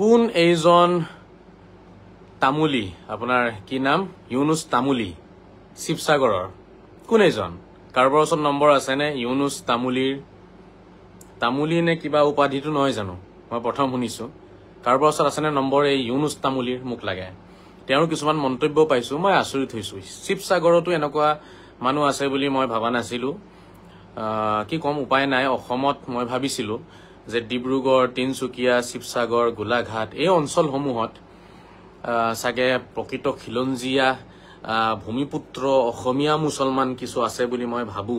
কোন এইজন তামুলী আপোনাৰ কি নাম ইউনুছ তামুলী শিৱসাগৰৰ কোন এইজন কাৰোবাৰ ওচৰত নম্বৰ আছে নে ইউনুছ তামুলীৰ তামুলী নে কিবা উপাধিটো নহয় জানো মই প্ৰথম শুনিছো কাৰোবাৰ ওচৰত আছে নে নম্বৰ এই ইউনুছ তামুলীৰ মোক লাগে তেওঁৰ কিছুমান মন্তব্য পাইছো মই আচৰিত হৈছো শিৱসাগৰতো এনেকুৱা মানুহ আছে বুলি মই ভাবা নাছিলো কি কম উপায় নাই অসমত মই ভাবিছিলো যে ডিব্ৰুগড় তিনচুকীয়া শিৱসাগৰ গোলাঘাট এই অঞ্চলসমূহত সাগে প্ৰকৃত খিলঞ্জীয়া ভূমিপুত্ৰ অসমীয়া মুছলমান কিছু আছে বুলি মই ভাবো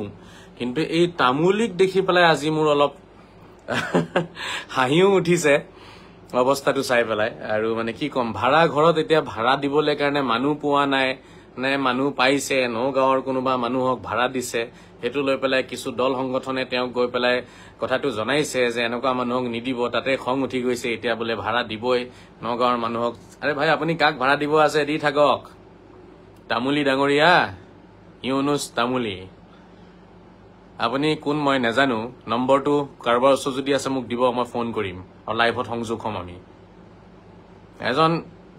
কিন্তু এই তামুলীক দেখি পেলাই আজি মোৰ অলপ হাঁহিও উঠিছে অৱস্থাটো চাই পেলাই আৰু মানে কি কম ভাড়া ঘৰত এতিয়া ভাড়া দিবলৈ কাৰণে মানুহ পোৱা নাই নে মানুহ পাইছে নগাঁৱৰ কোনোবা মানুহক ভাড়া দিছে হেতু লৈ পেলাই কিছু দল সংগঠনে তেওঁক গৈ পেলাই কথাটো জনাইছে যে এনেকুৱা মানুহক নিদিব তাতে খং উঠি গৈছে এতিয়া বোলে ভাড়া দিবই নগাঁৱৰ মানুহক আৰে ভাই আপুনি কাক ভাড়া দিব আছে দি থাকক তামুলী ডাঙৰীয়া ইউনুছ তামুলী আপুনি কোন মই নাজানো নম্বৰটো কাৰোবাৰ ওচৰত যদি আছে মোক দিব মই ফোন কৰিম আৰু লাইভত সংযোগ হ'ম আমি এজন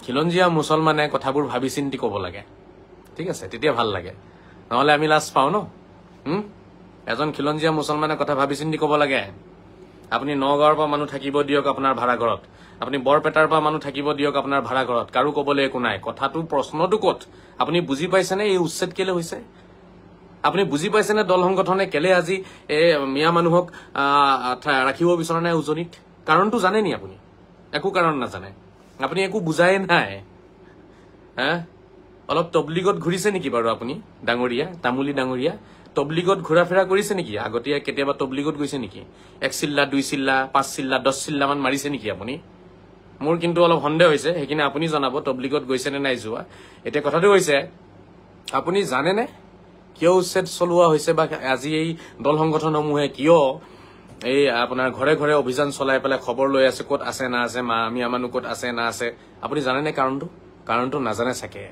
খিলঞ্জীয়া মুছলমানে কথাবোৰ ভাবি চিন্তি ক'ব লাগে ঠিক আছে তেতিয়া ভাল লাগে নহলে আমি লাজ পাওঁ ন এজন খিলঞ্জীয়া মুছলমানে কথা ভাবি চিন্তি ক'ব লাগে আপুনি নগাঁৱৰ পৰা মানুহ থাকিব দিয়ক আপোনাৰ ভাড়া ঘৰত আপুনি বৰপেটাৰ পৰা মানুহ থাকিব দিয়ক আপোনাৰ ভাড়া ঘৰত কাৰো ক'বলৈ একো নাই কথাটো প্ৰশ্নটো ক'ত আপুনি বুজি পাইছেনে এই উচ্ছেদ কেলে হৈছে আপুনি বুজি পাইছেনে দল সংগঠনে কেলে আজি মিয়া মানুহক ৰাখিব বিচৰা নাই উজনিত কাৰণটো জানে নি আপুনি একো কাৰণ নাজানে আপুনি একো বুজাই নাই অলপ তবলিগত ঘূৰিছে নেকি বাৰু আপুনি ডাঙৰীয়া তামুলী ডাঙৰীয়া তবলিগত ঘূৰা ফেৰা কৰিছে নেকি আগতীয়া কেতিয়াবা তবলিগত গৈছে নেকি 1 চিল্লা 2 চিল্লা 5 চিল্লা 10 চিল্লা মান মাৰিছে নেকি আপুনি মোৰ কিন্তু অলপ সন্দেহ হৈছে সেইখিনি আপুনি জনাব তবলিগত গৈছে নে নাই যোৱা এতিয়া কথাটো হৈছে আপুনি জানে নে কিয় উচ্ছেদ চলোৱা হৈছে বা আজি এই দল সংগঠনসমূহে কিয় এই আপোনাৰ ঘৰে ঘৰে অভিযান চলাই পেলাই খবৰ লৈ আছে ক'ত আছে না আছে মিয়া মানুহ ক'ত আছে না আছে আপুনি জানে নে কাৰণটো নাজানে চাগে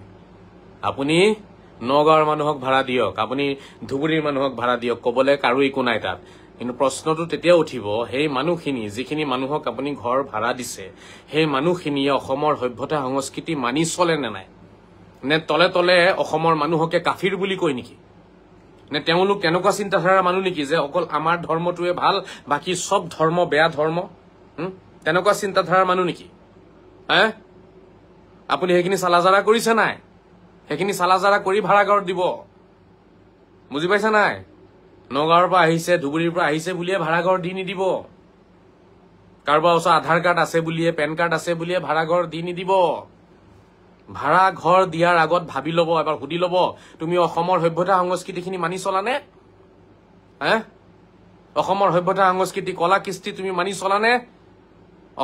আপুনি নগাঁৱৰ মানুহক ভাড়া দিয়ক আপুনি ধুবুৰীৰ মানুহক ভাড়া দিয়ক ক'বলৈ কাৰো একো নাই তাত কিন্তু প্ৰশ্নটো তেতিয়া উঠিব সেই মানুহখিনি যিখিনি মানুহক আপুনি ঘৰ ভাড়া দিছে সেই মানুহখিনিয়ে অসমৰ সভ্যতা সংস্কৃতি মানি চলে নে নাই নে তলে তলে অসমৰ মানুহকে কাফিৰ বুলি কয় নেকি নে তেওঁলোক তেনেকুৱা চিন্তাধাৰাৰ মানুহ নেকি যে অকল আমাৰ ধৰ্মটোৱে ভাল বাকি সব ধৰ্ম বেয়া ধৰ্ম তেনেকুৱা চিন্তাধাৰাৰ মানুহ নেকি আপুনি সেইখিনি চালাজাৰা কৰিছে নাই সেইখিনি চালাজাৰা কৰি ভাড়া ঘৰত দিব বুজি পাইছে নাই নগাঁৱৰ পৰা আহিছে ধুবুৰীৰ পৰা আহিছে বুলিয়ে ভাড়া ঘৰ দি নিদিব কাৰোবাৰ ওচৰত আধাৰ কাৰ্ড আছে বুলিয়ে পেন কাৰ্ড আছে বুলিয়ে ভাড়া ঘৰ দি নিদিব ভাড়া ঘৰ দিয়াৰ আগত ভাবি ল'ব এবাৰ সুধি ল'ব তুমি অসমৰ সভ্যতা সংস্কৃতিখিনি মানি চলানে অসমৰ সভ্যতা সংস্কৃতি কলা কৃষ্টি তুমি মানি চলানে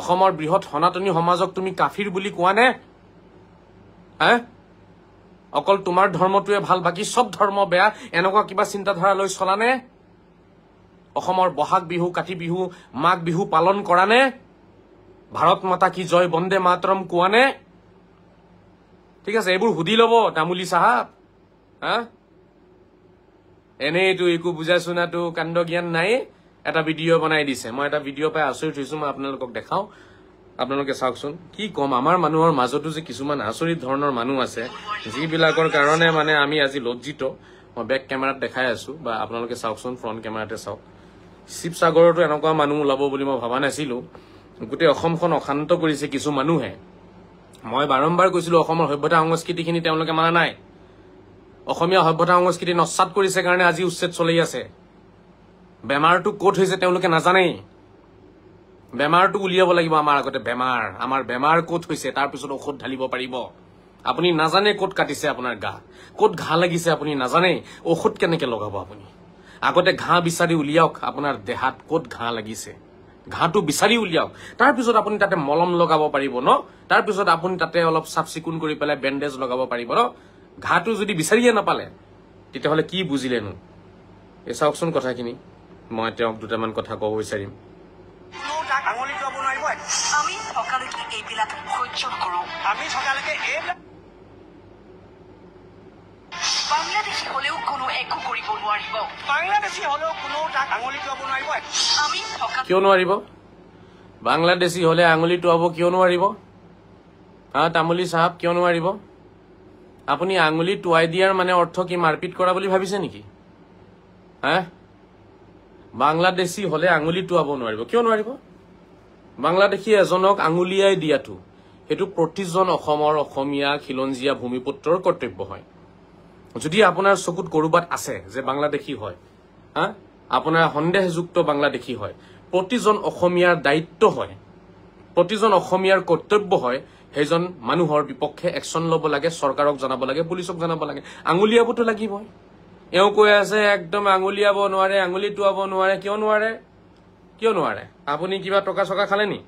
অসমৰ বৃহৎ সনাতনী সমাজক তুমি কাফিৰ বুলি কোৱানে অকল তোমাৰ ধৰ্মটোৱে ভাল বাকি সব ধৰ্ম বেয়া এনেকুৱা কিবা চিন্তাধাৰা লৈ চলানে অসমৰ বহাগ বিহু কাতি বিহু মাঘ বিহু পালন কৰানে ভাৰত মাতা কি জয় বন্দে মাতৰম কোৱানে ঠিক আছে এইবোৰ সুধি ল'ব তামুলী সাহাব এনেইতো একো বুজা শুনাটো কাণ্ড জ্ঞান নাই এটা ভিডিঅ' বনাই দিছে মই এটা ভিডিঅ' পাই আচৰিত হৈছো মই আপোনালোকক দেখাও আপোনালোকে চাওকচোন কি কম আমাৰ মানুহৰ মাজতো যে কিছুমান আচৰিত ধৰণৰ মানুহ আছে যিবিলাকৰ কাৰণে মানে আমি আজি লজ্জিত মই বেক কেমেৰাত দেখাই আছো বা আপোনালোকে চাওকচোন ফ্ৰণ্ট কেমেৰাতে চাওক শিৱসাগৰতো এনেকুৱা মানুহ ওলাব বুলি মই ভাবা নাছিলো গোটেই অসমখন অশান্ত কৰিছে কিছু মানুহে মই বাৰম্বাৰ কৈছিলো অসমৰ সভ্যতা সংস্কৃতিখিনি তেওঁলোকে মানা নাই অসমীয়া সভ্যতা সংস্কৃতি নস্বাত কৰিছে কাৰণে আজি উচ্ছেদ চলি আছে বেমাৰটো ক'ত হৈছে তেওঁলোকে নাজানে বেমাৰটো উলিয়াব লাগিব আমাৰ আগতে আমাৰ বেমাৰ ক'ত হৈছে তাৰ পিছত ঔষধ ঢালিব পাৰিব আপুনি নাজানে ক'ত কাটিছে আপোনাৰ গা ক'ত ঘা লাগিছে আপুনি নাজানে ঔষধ কেনেকে লগাব আপুনি আগতে ঘা বিচাৰি উলিয়াওক আপোনাৰ দেহাত ক'ত ঘা লাগিছে ঘাটো বিচাৰি উলিয়াওক তাৰ পিছত আপুনি তাতে মলম লগাব পাৰিব ন তাৰ পিছত আপুনি তাতে অলপ চাফ চিকুণ কৰি পেলাই বেণ্ডেজ লগাব পাৰিব ন ঘাটো যদি বিচাৰিয়ে নাপালে তেতিয়াহ'লে কি বুজিলেনো এই চাওকচোন কথাখিনি মই তেওঁক দুটামান কথা ক'ব বিচাৰিম আমি সকালৈকে এইবিলাক সহ্য কৰোঁ বাংলাদেশী হলেও কোনো একো কৰিব নোৱাৰিব কিয় নোৱাৰিব বাংলাদেশী হলে আঙুলি টোৱাব কিয় নোৱাৰিব তামুলী সাহেব কিয় নোৱাৰিব আপুনি আঙুলি টোৱাই দিয়াৰ মানে অৰ্থ কি মাৰপিট কৰা বুলি ভাবিছে নেকি বাংলাদেশী হলে আঙুলি টোৱাব নোৱাৰিব কিয় নোৱাৰিব বাংলাদেশী এজনক আঙুলিয়াই দিয়াটো হেতু প্ৰতিজন অসমৰ অসমীয়া খিলঞ্জীয়া ভূমিপুত্ৰৰ কৰ্তব্য হয় যদি আপোনাৰ চকুত কৰবাত আছে যে বাংলাদেশী হয় আপোনাৰ সন্দেহযুক্ত বাংলাদেশী হয় প্ৰতিজন অসমীয়াৰ দায়িত্ব হয় প্ৰতিজন অসমীয়াৰ কৰ্তব্য হয় সেইজন মানুহৰ বিপক্ষে একশন ল'ব লাগে চৰকাৰক জনাব লাগে পুলিচক জনাব লাগে আঙুলিয়াবতো লাগিবই এও কৈ আছে একদম আঙুলিয়াব নোৱাৰে আঙুলি টোৱাব নোৱাৰে কিয় নোৱাৰে আপুনি কিবা টকা চকা খালে নি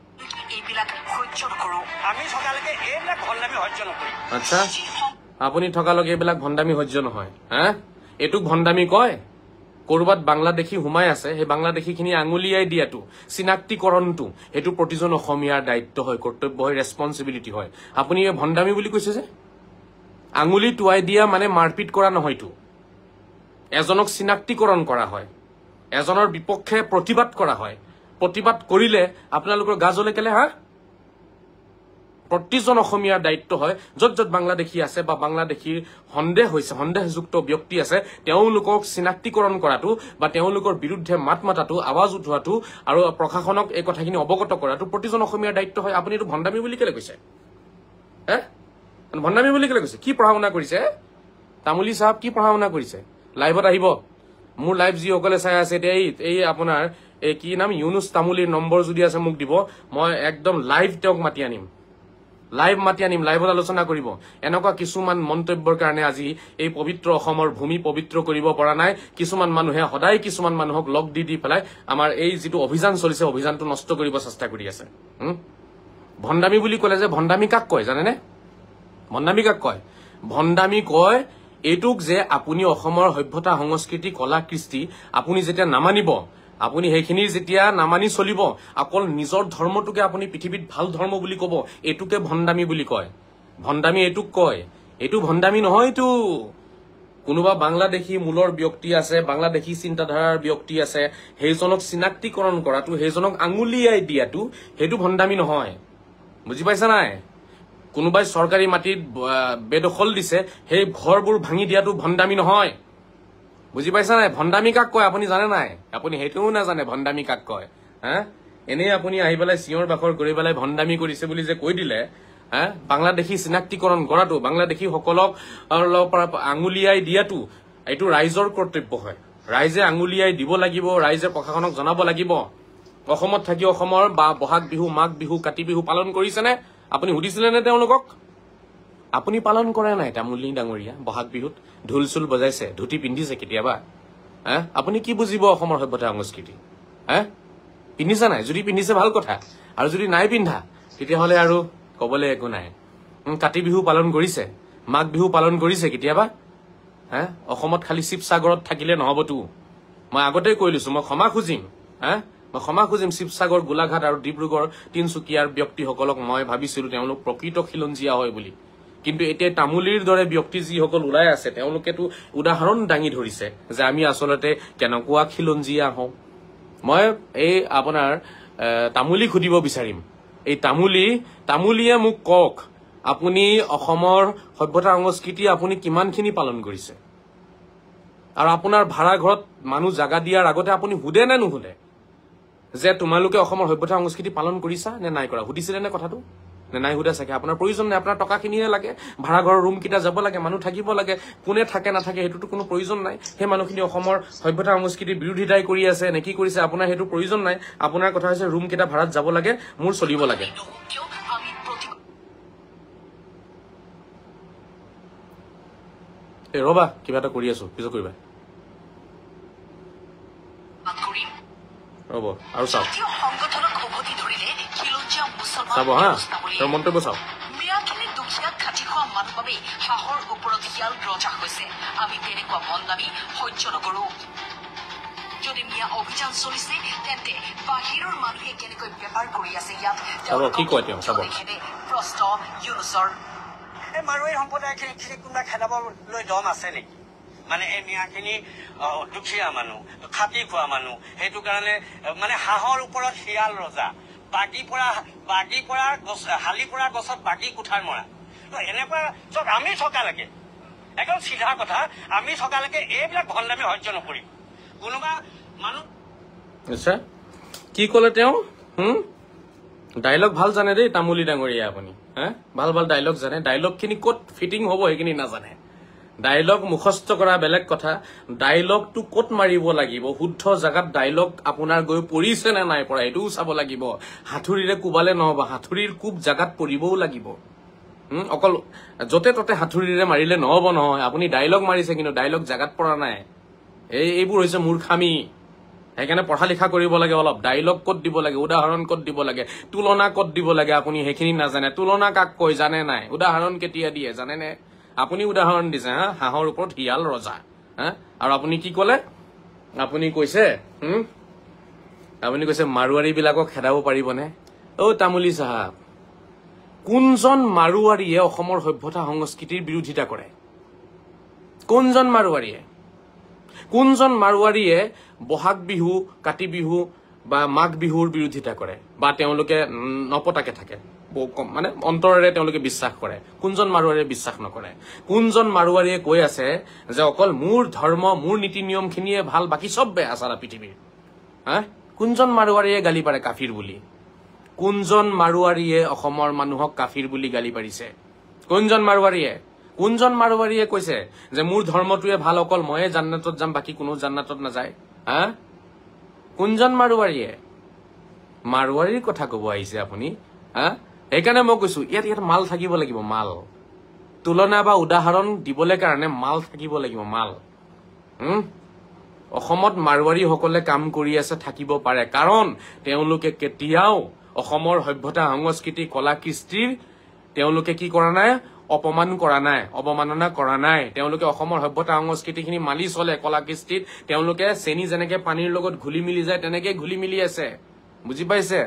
এইবিলাক সহ্য নকৰো আমি সকালকে এইবিলাক ভণ্ডামি সহ্য নকৰি আচ্ছা আপুনি থকালৈকে এইবিলাক ভণ্ডামি সহ্য নহয় এইটোক ভণ্ডামি কয় কৰবাত বাংলাদেশী সোমাই আছে সেই বাংলাদেশীখিনি আঙুলিয়াই দিয়াটো চিনাক্তিকৰণটো এইটো প্ৰতিজন অসমীয়াৰ দায়িত্ব হয় কৰ্তব্য হয় ৰেছপন্সিবিলিটি হয় আপুনি ভণ্ডামি বুলি কৈছে যে আঙুলি টোৱাই দিয়া মানে মাৰপিট কৰা নহয়তো এজনক চিনাক্তিকৰণ কৰা হয় এজনৰ বিপক্ষে প্ৰতিবাদ কৰা হয় প্ৰতিবাদ কৰিলে আপোনালোকৰ গা জ্বলে কেলে প্ৰতিজন অসমীয়াৰ দায়িত্ব হয় য'ত য'ত বাংলাদেশী আছে বা বাংলাদেশীৰ সন্দেহযুক্ত ব্যক্তি আছে তেওঁলোকক চিনাক্তিকৰণ কৰাটো বা তেওঁলোকৰ বিৰুদ্ধে মাত মাতাটো আৱাজ উঠোৱাটো আৰু প্ৰশাসনক এই কথাখিনি অৱগত কৰাটো প্ৰতিজন অসমীয়াৰ দায়িত্ব হয় আপুনি এইটো ভণ্ডামি বুলি কেলে কৈছে ভণ্ডামি বুলি কেলে কৈছে কি পঢ়া শুনা কৰিছে তামুলী সাহেব কি পঢ়া শুনা কৰিছে লাইভত আহিব মোৰ লাইভ যিসকলে চাই আছে এতিয়া এই আপোনাৰ এই কি নাম ইউনুছ তামুলীৰ নম্বৰ যদি আছে মোক দিব মই একদম লাইভ তেওঁক মাতি আনিম লাইভত আলোচনা কৰিব এনেকুৱা কিছুমান মন্তব্যৰ কাৰণে আজি এই পবিত্ৰ অসমৰ ভূমি পবিত্ৰ কৰিব পৰা নাই কিছুমান মানুহে সদায় কিছুমান মানুহক লগ দি পেলাই আমাৰ এই যিটো অভিযান চলিছে অভিযানটো নষ্ট কৰিব চেষ্টা কৰি আছে ভণ্ডামি বুলি ক'লে যে ভণ্ডামি কাক কয় জানেনে ভণ্ডামি কয় এইটোক যে আপুনি অসমৰ সভ্যতা সংস্কৃতি কলা কৃষ্টি আপুনি যেতিয়া নামানিব আপুনি সেইখিনি যেতিয়া নামানি চলিব অকল নিজৰ ধৰ্মটোকে আপুনি পৃথিৱীত ভাল ধৰ্ম বুলি ক'ব এইটোকে ভণ্ডামি বুলি কয় ভণ্ডামি এইটোক কয় এইটো ভণ্ডামি নহয়তো কোনোবা বাংলাদেশী মূলৰ ব্যক্তি আছে বাংলাদেশী চিন্তাধাৰাৰ ব্যক্তি আছে সেইজনক চিনাক্তিকৰণ কৰাটো সেইজনক আঙুলিয়াই দিয়াটো সেইটো ভণ্ডামি নহয় বুজি পাইছা নাই কোনোবাই চৰকাৰী মাটিত বেদখল দিছে সেই ঘৰবোৰ ভাঙি দিয়াটো ভণ্ডামি নহয় বুজি পাইছা নাই ভণ্ডামি কাক কয় আপুনি জানে নাই আপুনি সেইটোও নাজানে ভণ্ডামি কাক কয় এনেই আপুনি আহি পেলাই চিঞৰ বাখৰ কৰি পেলাই ভণ্ডামি কৰিছে বুলি যে কৈ দিলে বাংলাদেশী চিনাক্তিকৰণ কৰাটো বাংলাদেশীসকলক আঙুলিয়াই দিয়াটো এইটো ৰাইজৰ কৰ্তব্য হয় ৰাইজে আঙুলিয়াই দিব লাগিব ৰাইজে প্ৰশাসনক জনাব লাগিব অসমত থাকি অসমৰ বা বহাগ বিহু মাঘ বিহু কাতি বিহু পালন কৰিছেনে আপুনি সুধিছিলে নে তেওঁলোকক আপুনি পালন কৰে নাই তামুলী ডাঙৰীয়া বহাগ বিহুত ঢোল চুল বজাইছে ধুতি পিন্ধিছে কেতিয়াবা আপুনি কি বুজিব অসমৰ সভ্যতা সংস্কৃতি পিন্ধিছে নাই যদি পিন্ধিছে ভাল কথা আৰু যদি নাই পিন্ধা তেতিয়াহ'লে আৰু ক'বলৈ একো নাই কাতি বিহু পালন কৰিছে মাঘ বিহু পালন কৰিছে কেতিয়াবা অসমত খালি শিৱসাগৰত থাকিলে নহ'বতো মই আগতেই কৈ লৈছো মই ক্ষমা খুজিম শিৱসাগৰ গোলাঘাট আৰু ডিব্ৰুগড় তিনচুকীয়াৰ ব্যক্তিসকলক মই ভাবিছিলো তেওঁলোক প্ৰকৃত খিলঞ্জীয়া হয় বুলি কিন্তু এতিয়া তামুলীৰ দৰে ব্যক্তি যিসকল ওলাই আছে তেওঁলোকেতো উদাহৰণ দাঙি ধৰিছে যে আমি আচলতে কেনেকুৱা খিলঞ্জীয়া হওঁ মই এই আপোনাৰ তামুলী সুধিব বিচাৰিম এই তামুলীয়ে মোক কওক আপুনি অসমৰ সভ্যতা সংস্কৃতি আপুনি কিমানখিনি পালন কৰিছে আৰু আপোনাৰ ভাড়া ঘৰত মানুহ জাগা দিয়াৰ আগতে আপুনি সুধে নে নুসুধে যে তোমালোকে অসমৰ সভ্যতা সংস্কৃতি পালন কৰিছা নে নাই কৰা সুধিছিলে নে কথাটো নে নাই সুধা চাগে আপোনাৰ প্ৰয়োজন নাই আপোনাৰ টকাখিনিহে লাগে ভাড়া ঘৰৰ ৰুম কেইটা যাব লাগে মানুহ থাকিব লাগে কোনে থাকে নাথাকে সেইটোতো কোনো প্ৰয়োজন নাই সেই মানুহখিনি অসমৰ সভ্যতা সংস্কৃতিৰ বিৰোধিতাই কৰি আছে নে কি কৰিছে আপোনাৰ সেইটো প্ৰয়োজন নাই আপোনাৰ কথা হৈছে ৰুম কেইটা ভাড়াত যাব লাগে মোৰ চলিব লাগে ৰবা কিবা এটা কৰি আছো পিছত কৰিবা ৰব আৰু চাওক সংগঠনক উভতি ধৰিলে খিলঞ্জীয়া চাব তেওঁৰ মন্তব্য চাওক মিয়াখিনিৰ দুখীয়াক খাটি খোৱা মানুহ বাবে হাঁহৰ ওপৰত শিয়াল ৰজা হৈছে আমি তেনেকুৱা ভণ্ডামি সহ্য নকৰো যদি মিয়া অভিযান চলিছে তেন্তে বাহিৰৰ মানুহে কেনেকৈ বেপাৰ কৰি আছে ইয়াত কি কয় তেওঁ চাব প্ৰশ্ন ইউনুছৰ এই মাৰোৱাৰী সম্প্ৰদায়খিনি কোনোবা খেদাবলৈ দম আছে নেকি মানে এই মিয়াখিনি দুখীয়া মানুহ খাটি খোৱা মানুহ সেইটো কাৰণে মানে হাঁহৰ ওপৰত শিয়াল ৰজা বাগি পৰা গছ হালি পৰা গছত বাগি কুঠাৰ মৰা তো এনেকুৱা চব আমি থকালৈকে একদম চিধা কথা আমি থকালৈকে এইবিলাক ভণ্ডামি সহ্য নকৰিম কোনোবা মানুহ আচ্ছা কি ক'লে তেওঁ ডাইলগ ভাল জানে দেই তামুলী ডাঙৰীয়া আপুনি হা ভাল ভাল ডাইলগ জানে ডাইলগখিনি ক'ত ফিটিং হ'ব সেইখিনি নাজানে ডাইলগ মুখস্থ কৰা বেলেগ কথা ডাইলগটো ক'ত মাৰিব লাগিব শুদ্ধ জাগাত ডাইলগ আপোনাৰ গৈ পৰিছে নে নাই পৰা এইটোও চাব লাগিব হাতুৰিৰে কোবালে নহব হাতুৰিৰ কোব জাগাত পৰিবও লাগিব অকল যতে ততে হাতুৰিৰে মাৰিলে নহব নহয় আপুনি ডাইলগ মাৰিছে কিন্তু ডাইলগ জাগাত পৰা নাই এইবোৰ হৈছে মূৰ্খামি সেইকাৰণে পঢ়া লিখা কৰিব লাগে অলপ ডাইলগ ক'ত দিব লাগে উদাহৰণ ক'ত দিব লাগে তুলনা ক'ত দিব লাগে আপুনি সেইখিনি নাজানে তুলনা কাক কৈ জানে নাই উদাহৰণ কেতিয়া দিয়ে জানে নে আপুনি উদাহৰণ দিছে হা হাঁহৰ ওপৰত হিয়াল ৰজা হা আৰু আপুনি কি ক'লে আপুনি কৈছে মাৰুৱাৰী বিলাকক খেদাব পাৰিবনে তামুলী চাহাব কোনজন মাৰুৱাৰীয়ে অসমৰ সভ্যতা সংস্কৃতিৰ বিৰোধিতা কৰে কোনজন মাৰুৱাৰীয়ে বহাগ বিহু কাতি বিহু বা মাঘ বিহুৰ বিৰোধিতা কৰে বা তেওঁলোকে নপতাকে থাকে মানে অন্তৰেৰে তেওঁলোকে বিশ্বাস কৰে কোনজন মাৰুৱাৰীয়ে বিশ্বাস নকৰে কোনজন মাৰুৱাৰীয়ে কৈ আছে যে অকল মোৰ ধৰ্ম মোৰ নীতি নিয়মখিনিয়ে ভাল বাকি সব বেয়া সাৰা পৃথিৱীৰ হা কোনজন মাৰুৱাৰীয়ে গালি পাৰে কাফিৰ বুলি কোনজন মাৰুৱাৰীয়ে অসমৰ মানুহক কাফিৰ বুলি গালি পাৰিছে কোনজন মাৰুৱাৰীয়ে কৈছে যে মোৰ ধৰ্মটোৱে ভাল অকল ময়ে জান্নাতত যাম বাকি কোনো জান্নাতত নাযায় হা কোনজন মাৰুৱাৰীৰ কথা কব আহিছে আপুনি হা এইকাৰণে মই কৈছো ইয়াত মাল থাকিব লাগিব মাল তুলনা বা উদাহৰণ দিবলৈ কাৰণে মাল থাকিব লাগিব মাল অসমত মাৰুৱাৰী সকলে কাম কৰি আছে থাকিব পাৰে কাৰণ তেওঁলোকে কেতিয়াও অসমৰ সভ্যতা সংস্কৃতি কলা কৃষ্টিৰ তেওঁলোকে কি কৰা নাই অপমান কৰা নাই অবমাননা কৰা নাই তেওঁলোকে অসমৰ সভ্যতা সংস্কৃতিখিনি মালি চলে কলা কৃষ্টিত তেওঁলোকে চেনি যেনেকে পানীৰ লগত ঘুলি মিলি যায় তেনেকে ঘুলি মিলি আছে বুজি পাইছে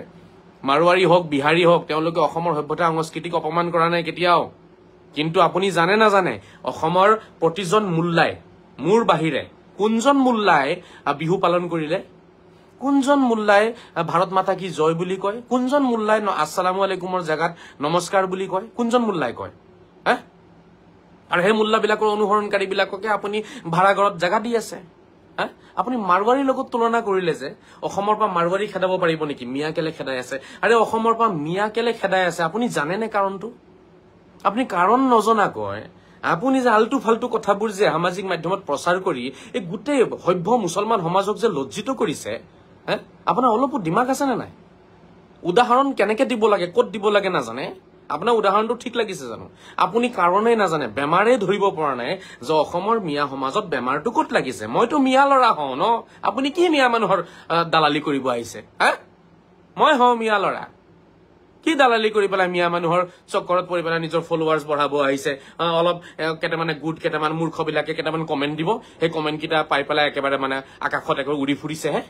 মাৰুৱাৰী হওক বিহাৰী হওক তেওঁলোকে অসমৰ সভ্যতা সংস্কৃতিক অপমান কৰা নাই কেতিয়াও কিন্তু আপুনি জানে না জানে অসমৰ প্ৰতিজন মুল্লাই মোৰ বাহিৰে কোনজন মুল্লাই বিহু পালন কৰিলে কোনজন মুল্লাই ভাৰত মাতা কি জয় বুলি কয় কোনজন মুল্লাই আসসালামু আলাইকুমৰ জাগাত নমস্কাৰ বুলি কয় কোনজন মুল্লাই কয় হা আৰু হে মুল্লাবিলাকৰ অনুসৰণকাৰী বিলাককে আপুনি ভাড়াঘৰত জাগা দি আছে হা আপুনি মাৰুৱাৰীৰ লগত তুলনা কৰিলে যে অসমৰ পৰা মাৰুৱাৰী খেদাব পাৰিব নেকি মিয়া কেলে খেদাই আছে আৰে অসমৰ পৰা মিয়া কেলে খেদাই আছে আপুনি জানে নে কাৰণটো আপুনি কাৰণ নজনাকৈ আপুনি যে আলটু ফালটু কথাবোৰ যে সামাজিক মাধ্যমত প্ৰচাৰ কৰি এই গোটেই সভ্য মুছলমান সমাজক যে লজ্জিত কৰিছে হা আপোনাৰ অলপো দিমাগ আছে নে নাই উদাহৰণ কেনেকে দিব লাগে ক'ত দিব লাগে নাজানে আপোনাৰ উদাহৰণটো ঠিক লাগিছে জানো আপুনি কাৰণেই নাজানে বেমাৰে ধৰিব পৰা নাই যে অসমৰ মিয়া সমাজত বেমাৰটো ক'ত লাগিছে মইতো মিয়া লৰা হওঁ ন আপুনি কি মিয়া মানুহৰ দালালি কৰিব আহিছে হা মই হওঁ মিয়া লৰা কি দালালি কৰি পেলাই মিয়া মানুহৰ চক্কৰত পৰি পেলাই নিজৰ ফলোৱাৰ্ছ বঢ়াব আহিছে অলপ কেইটামানে গুড কেইটামান মূৰ্খবিলাকে কেইটামান কমেণ্ট দিব সেই কমেণ্ট কেইটা পাই পেলাই একেবাৰে মানে আকাশত একেবাৰে উৰি ফুৰিছে হে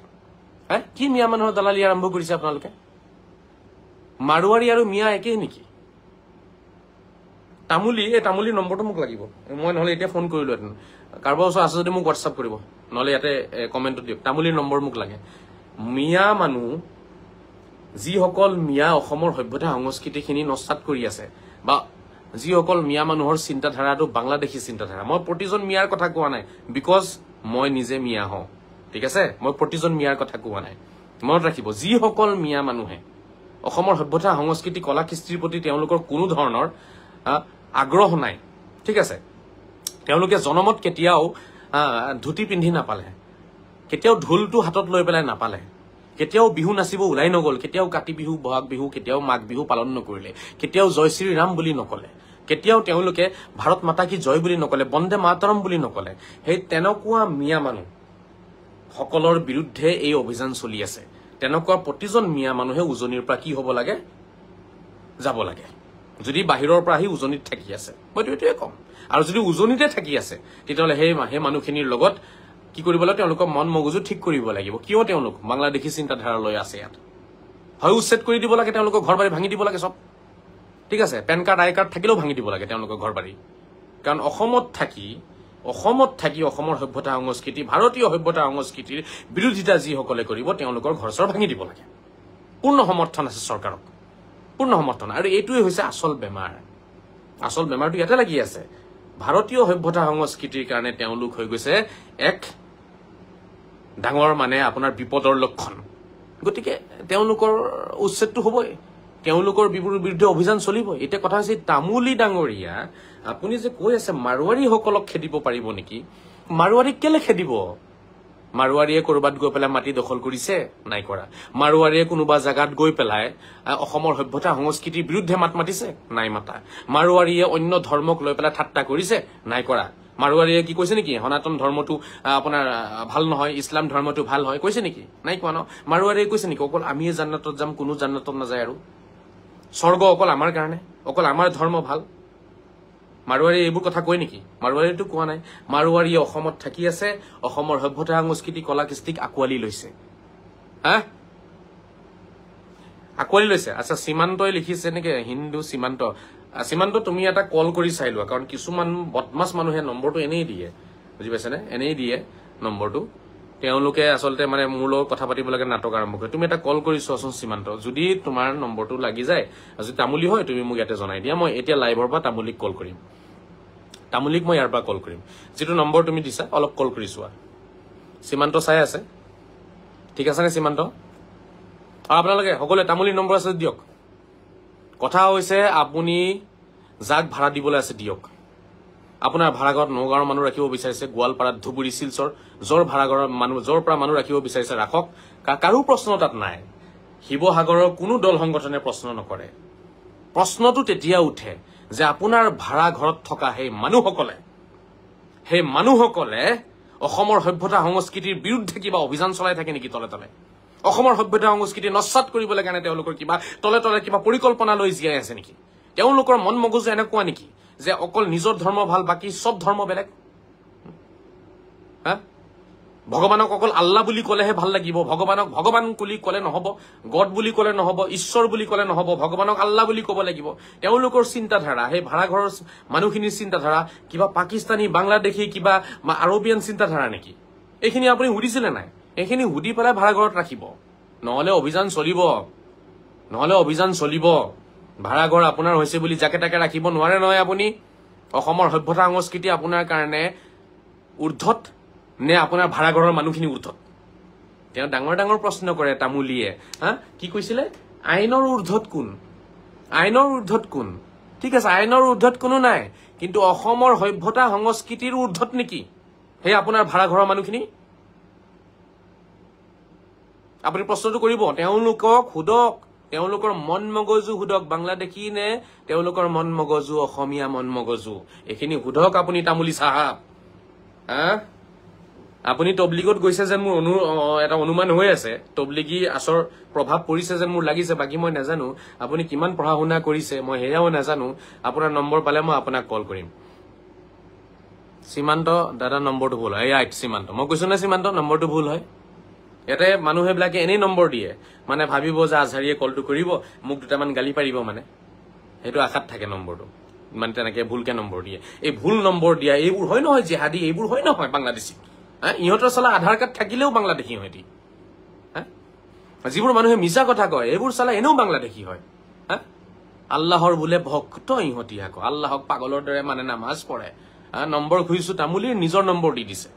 কি মিয়া মানুহৰ দালালি আৰম্ভ কৰিছে আপোনালোকে মাৰুৱাৰী আৰু মিয়া একেই নেকি তামুলীৰ নম্বৰটো মোক লাগিব মই নহলে এতিয়া ফোন কৰিলোহেঁতেন কাৰোবাৰ ওচৰত আছে যদি মোক হোৱাটছআপ কৰিব নহলে ইয়াতে কমেণ্টত দিয়ক তামুলীৰ নম্বৰ মোক লাগে মিয়া মানুহ যিসকল মিয়া অসমৰ সভ্যতা সংস্কৃতিখিনি নস্বাত কৰি আছে বা যিসকল মিয়া মানুহৰ চিন্তাধাৰাটো বাংলাদেশী চিন্তাধাৰা মই প্ৰতিজন মিয়াৰ কথা কোৱা নাই বিকজ মই নিজে মিয়া হওঁ ঠিক আছে মই প্ৰতিজন মিয়াৰ কথা কোৱা নাই মনত ৰাখিব যিসকল মিয়া মানুহে অসমৰ সভ্যতা সংস্কৃতি কলা কৃষ্টিৰ প্ৰতি তেওঁলোকৰ কোনো ধৰণৰ আগ্ৰহ নাই ঠিক আছে তেওঁলোকে জনমত কেতিয়াও ধুতি পিন্ধি নাপালে কেতিয়াও ঢোলটো হাতত লৈ পেলাই নাপালে কেতিয়াও বিহু নাচিব ওলাই নগল কেতিয়াও কাতি বিহু বহাগ বিহু কেতিয়াও মাঘ বিহু পালন নকৰিলে কেতিয়াও জয় শ্ৰী ৰাম বুলি নকলে কেতিয়াও তেওঁলোকে ভাৰত মাতা কি জয় বুলি নকলে বন্দে মাতৰম বুলি নকলে সেই তেনেকুৱা মিয়া মানুহ সকলৰ বিৰুদ্ধে এই অভিযান চলি আছে তেনেকুৱা প্ৰতিজন মিয়া মানুহে উজনিৰ পৰা কি হ'ব লাগে যাব লাগে যদি বাহিৰৰ পৰা আহি উজনিত থাকি আছে মই এইটোৱে কম আৰু যদি উজনিতে থাকি আছে তেতিয়াহ'লে সেই মানুহখিনিৰ লগত কি কৰিব লাগে তেওঁলোকৰ মন মগজু ঠিক কৰিব লাগিব কিয় তেওঁলোক বাংলাদেশী চিন্তাধাৰা লৈ আছে ইয়াত হয় উচ্ছেদ কৰি দিব লাগে তেওঁলোকৰ ঘৰ বাৰী ভাঙি দিব লাগে সব ঠিক আছে পেন কাৰ্ড আই কাৰ্ড থাকিলেও ভাঙি দিব লাগে তেওঁলোকৰ ঘৰ বাৰী কাৰণ অসমত থাকি অসমৰ সভ্যতা সংস্কৃতি ভাৰতীয় সভ্যতা সংস্কৃতিৰ বিৰোধিতা যিসকলে কৰিব তেওঁলোকৰ ঘৰ চৰ ভাঙি দিব লাগে পূৰ্ণ সমৰ্থন আছে চৰকাৰক, পূৰ্ণ সমৰ্থন। আৰু এইটোৱে হৈছে আচল বেমাৰ। আচল বেমাৰটো ইয়াতে লাগি আছে। ভাৰতীয় সভ্যতা সংস্কৃতিৰ কাৰণে তেওঁলোক হৈ গৈছে এক ডাঙৰ মানে আপোনাৰ বিপদৰ লক্ষণ। গতিকে তেওঁলোকৰ উচ্ছেদটো হ'বই, তেওঁলোকৰ বিৰুদ্ধে অভিযান চলিব। এতিয়া কথা হৈছে তামুলী ডাঙৰীয়া, আপুনি যে কৈ আছে মাৰোৱাৰীসকলক খেদিব পাৰিব নেকি? মাৰোৱাৰীক কেলে খেদিব? মাৰোৱাৰীয়ে কৰবাত গৈ পেলাই মাটি দখল কৰিছে? নাই কৰা। মাৰোৱাৰীয়ে কোনোবা জাগাত গৈ পেলাই অসমৰ সভ্যতা সংস্কৃতিৰ বিৰুদ্ধে মাত মাতিছে? নাই মাতা। মাৰোৱাৰীয়ে অন্য ধৰ্মক লৈ পেলাই ঠাট্টা কৰিছে? নাই কৰা। মাৰোৱাৰীয়ে কি কৈছে নেকি সনাতন ধৰ্মটো আপোনাৰ ভাল নহয়, ইছলাম ধৰ্মটো ভাল হয় কৈছে নেকি? নাই কোৱা ন। মাৰোৱাৰীয়ে কৈছে নেকি অকল আমিয়ে জান্নাতত যাম, কোনো জান্নাতত নাযায় আৰু স্বৰ্গ অকল আমাৰ কাৰণে, অকল আমাৰ ধৰ্ম ভাল? মাৰোৱাৰীয়ে এইবোৰ কথা কয় নেকি? মাৰোৱাৰীয়েতো কোৱা নাই। মাৰোৱাৰীয়ে অসমত থাকি আছে, অসমৰ সভ্যতা সংস্কৃতি কলা কৃষ্টিক আঁকোৱালি লৈছে। আঁকোৱালি লৈছে। আচ্ছা, সীমান্তই লিখিছে নেকি হিন্দু সীমান্ত? সীমান্ত তুমি এটা কল কৰি চাই লোৱা, কাৰণ কিছুমান বদমাছ মানুহে নম্বৰটো এনেই দিয়ে, বুজি পাইছেনে? এনেই দিয়ে নম্বৰটো। তেওঁলোকে আচলতে মানে মোৰ লগত কথা পাতিব লাগে নাটক আৰম্ভ কৰে। তুমি এটা কল কৰি চোৱাচোন সীমান্ত, যদি তোমাৰ নম্বৰটো লাগি যায়, যদি তামুলী হয় তুমি মোক ইয়াতে জনাই দিয়া। মই এতিয়া লাইভৰ পৰা তামুলীক কল কৰিম, তামুলীক মই ইয়াৰ পৰা কল কৰিম। যিটো নম্বৰ তুমি দিছা অলপ কল কৰি চোৱা। সীমান্ত চাই আছে? ঠিক আছে নে সীমান্ত? আৰু আপোনালোকে সকলোৱে তামুলীৰ নম্বৰ আছে দিয়ক। কথা হৈছে আপুনি যাক ভাড়া দিবলৈ আছে দিয়ক। আপোনাৰ ভাড়াঘৰত নগাঁৱৰ মানুহ ৰাখিব বিচাৰিছে, গোৱালপাৰাত, ধুবুৰী, শিলচৰ যৰ ভাড়াঘৰৰ মানুহ, যৰ পৰা মানুহ ৰাখিব বিচাৰিছে ৰাখক, কাৰো প্ৰশ্ন তাত নাই। শিৱসাগৰৰ কোনো দল সংগঠনে প্ৰশ্ন নকৰে। প্ৰশ্নটো তেতিয়া উঠে যে আপোনাৰ ভাড়া ঘৰত থকা সেই মানুহসকলে অসমৰ সভ্যতা সংস্কৃতিৰ বিৰুদ্ধে কিবা অভিযান চলাই থাকে নেকি তলে তলে? অসমৰ সভ্যতা সংস্কৃতি নস্বাত কৰিবলৈ কাৰণে তেওঁলোকৰ কিবা তলে তলে কিবা পৰিকল্পনা লৈ জীয়াই আছে নেকি? তেওঁলোকৰ মন মগজু এনেকুৱা নেকি যে অকল নিজৰ ধৰ্ম ভাল, বাকী চব ধৰ্ম বেলেগ? ভগৱানক অকল আল্লাহ বুলি কলেহে ভাল লাগিব, ভগৱানক ভগৱান বুলি কলে নহব, গড বুলি কলে নহব, ঈশ্বৰ বুলি কলে নহব, ভগৱানক আল্লাহ বুলি কব লাগিব। তেওঁলোকৰ চিন্তাধাৰা, সেই ভাড়াঘৰৰ মানুহখিনিৰ চিন্তাধাৰা কিবা পাকিস্তানী, বাংলাদেশী, কিবা আৰবিয়ান চিন্তাধাৰা নেকি? এইখিনি আপুনি সুধিছিলে নাই? এইখিনি সুধি পেলাই ভাড়াঘৰত ৰাখিব, নহলে অভিযান চলিব। ভাড়াঘৰ আপোনাৰ হৈছে বুলি যাকে তাকে ৰাখিব নোৱাৰে নহয় আপুনি। অসমৰ সভ্যতা সংস্কৃতি আপোনাৰ কাৰণে ঊৰ্ধত নে আপোনাৰ ভাড়াঘৰৰ মানুহখিনি ঊৰ্ধত? তেওঁ ডাঙৰ ডাঙৰ প্ৰশ্ন কৰে তামুলীয়ে। কি কৈছিলে? আইনৰ ঊৰ্ধত কোন? আইনৰ ঊৰ্ধত কোন? ঠিক আছে, আইনৰ ঊৰ্ধত কোনো নাই, কিন্তু অসমৰ সভ্যতা সংস্কৃতিৰ ঊৰ্ধত নেকি সেই আপোনাৰ ভাড়াঘৰৰ মানুহখিনি? আপুনি প্ৰশ্নটো কৰিব, তেওঁলোকক সোধক, তেওঁলোকৰ মন মগজু সোধক, বাংলাদেশী নে তেওঁলোকৰ মন মগজু অসমীয়া মন মগজু, এইখিনি সোধক আপুনি তামুলী চাহাব। আপুনি তবলিগত গৈছে যেন মোৰ এটা অনুমান হৈ আছে, তবলিগী আচৰ প্ৰভাৱ পৰিছে যেন মোৰ লাগিছে, বাকী মই নাজানো আপুনি কিমান পঢ়া শুনা কৰিছে, মই সেয়াও নাজানো। আপোনাৰ নম্বৰ পালে মই আপোনাক কল কৰিম। সীমান্ত দাদা নম্বৰটো ভুল হয়। সীমান্ত, মই কৈছো না সীমান্ত নম্বৰটো ভুল হয়। ইয়াতে মানুহেবিলাকে এনেই নম্বৰ দিয়ে, মানে ভাবিব যে আজহাৰীয়ে কলটো কৰিব, মোক দুটামান গালি পাৰিব, মানে সেইটো আশাত থাকে নম্বৰটো, মানে তেনেকে ভুলকে নম্বৰ দিয়ে। এই ভুল নম্বৰ দিয়া এইবোৰ হয় নহয় জেহাদী, এইবোৰ হয় নহয় বাংলাদেশী। ইহঁতৰ চালা আধাৰ কাৰ্ড থাকিলেও বাংলাদেশী হয়। যিবোৰ মানুহে মিছা কথা কয় এইবোৰ চালা এনেও বাংলাদেশী হয়। আল্লাহৰ বোলে ভক্ত ইহঁতি, আকৌ আল্লাহক পাগলৰ দৰে মানে নামাজ পঢ়ে। নম্বৰ খুজিছো তামুলীৰ নিজৰ নম্বৰ দি দিছে।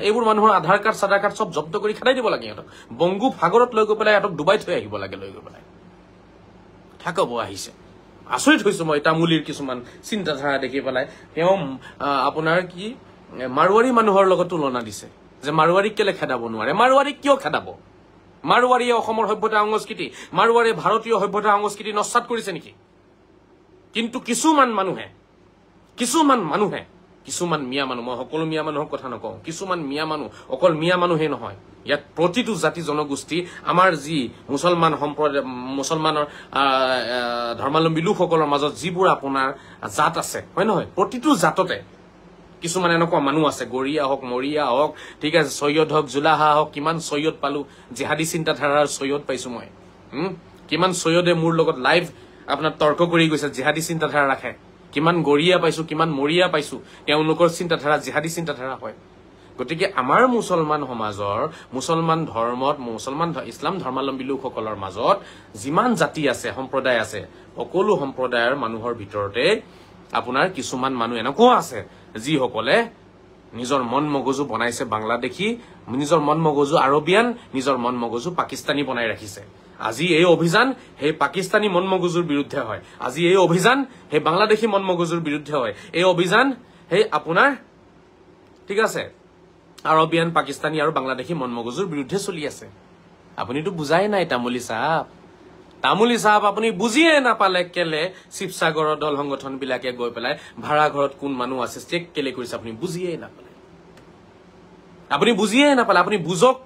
এইবোৰ মানুহৰ আধাৰ কাৰ্ড চাধাৰ কাৰ্ড চব জব্দ কৰি খেদাই দিব লাগে। ইহঁতক বংগোপসাগৰত লৈ গৈ পেলাই ইহঁতক ডুবাই থৈ আহিব লাগে, লৈ গৈ পেলাই থাকব আহিছে। আচৰিত হৈছো মই তামুলীৰ কিছুমান চিন্তাধাৰা দেখি পেলাই। তেওঁ আপোনাৰ কি মাৰোৱাৰী মানুহৰ লগত তুলনা দিছে যে মাৰোৱাৰীক কেলে খেদাব নোৱাৰে। মাৰোৱাৰীক কিয় খেদাব? মাৰোৱাৰীয়ে অসমৰ সভ্যতা সংস্কৃতি, মাৰোৱাৰীয়ে ভাৰতীয় সভ্যতা সংস্কৃতি নস্বাত কৰিছে নেকি? কিন্তু কিছুমান মানুহে কিছুমান মিয়া মানুহ, মই সকলো মিয়া মানুহৰ কথা নকওঁ, কিছুমান মিয়া মানুহ, অকল মিয়া মানুহে নহয়, ইয়াত প্ৰতিটো জাতি জনগোষ্ঠী, আমাৰ যি মুছলমান সম্প্ৰদায়, মুছলমানৰ ধৰ্মাৱলম্বী লোকসকলৰ মাজত যিবোৰ আপোনাৰ জাত আছে, হয় নহয়, প্ৰতিটো জাততে কিছুমান এনেকুৱা মানুহ আছে, গৰীয়া হওক, মৰিয়া হওক, ঠিক আছে, চৈয়দ হওক, জোলাহা হওক, কিমান চৈয়দ পালো, জিহাদী চিন্তাধাৰাৰ চৈয়দ পাইছো মই। কিমান চৈয়দে মোৰ লগত লাইভ আপোনাৰ তৰ্ক কৰি গৈছে, জিহাদী চিন্তাধাৰা ৰাখে। কিমান গৰীয়া পাইছো, কিমান মৰিয়া পাইছো, তেওঁলোকৰ চিন্তাধাৰা জিহাদী চিন্তাধাৰা হয়। গতিকে আমাৰ মুছলমান সমাজৰ মুছলমান ধৰ্মত ইছলাম ধৰ্মাৱলম্বী লোকসকলৰ মাজত যিমান জাতি আছে সম্প্ৰদায় আছে সকলো সম্প্ৰদায়ৰ মানুহৰ ভিতৰতে আপোনাৰ কিছুমান মানুহ এনেকুৱা আছে যিসকলে নিজৰ মন মগজু বনাইছে বাংলাদেশী নিজৰ মন মগজু আৰবিয়ান নিজৰ মন মগজু পাকিস্তানী বনাই ৰাখিছে আজি এই অভিযান সেই পাকিস্তানী মন মগজুৰ বিৰুদ্ধে হয় আজি এই অভিযান সেই বাংলাদেশী মন মগজুৰ বিৰুদ্ধে হয় এই অভিযান সেই আপোনাৰ ঠিক আছে আৰবিয়ান পাকিস্তানী আৰু বাংলাদেশী মন মগজুৰ বিৰুদ্ধে চলি আছে আপুনিতো বুজাই নাই তামুলী সাহেব আপুনি বুজিয়ে নাপালে কেলে শিৱসাগৰৰ দল সংগঠন বিলাকে গৈ পেলাই ভাড়া ঘৰত কোন মানুহ আছে চেক কেলে কৰিছে আপুনি বুজিয়ে নাপালে আপুনি বুজক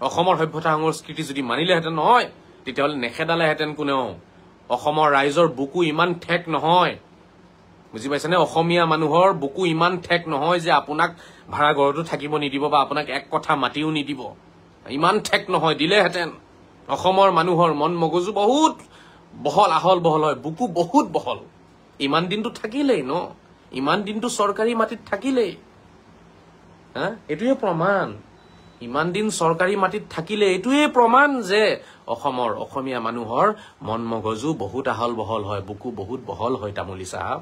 অসমৰ সভ্যতা সংস্কৃতি যদি মানিলেহেঁতেন নহয় তেতিয়াহ'লে নেখেদালেহেঁতেন কোনেও অসমৰ ৰাইজৰ বুকু ইমান ঠেক নহয় বুজি পাইছেনে অসমীয়া মানুহৰ বুকু ইমান ঠেক নহয় যে আপোনাক ভাড়া ঘৰতো থাকিব নিদিব বা আপোনাক এক কথা মাতিও নিদিব ইমান ঠেক নহয় দিলেহেঁতেন অসমৰ মানুহৰ মন মগজু বহুত আহল বহল হয় বুকু বহুত বহল ইমান দিনটো থাকিলেই ন ইমান দিনটো চৰকাৰী মাটিত থাকিলেই এইটোৱে প্ৰমাণ ইমান দিন চৰকাৰী মাটিত থাকিলে এইটোৱে প্ৰমাণ যে অসমীয়া মানুহৰ মন মগজু বহুত আহল বহল হয় বুকু বহুত বহল হয় তামুলী সাহেব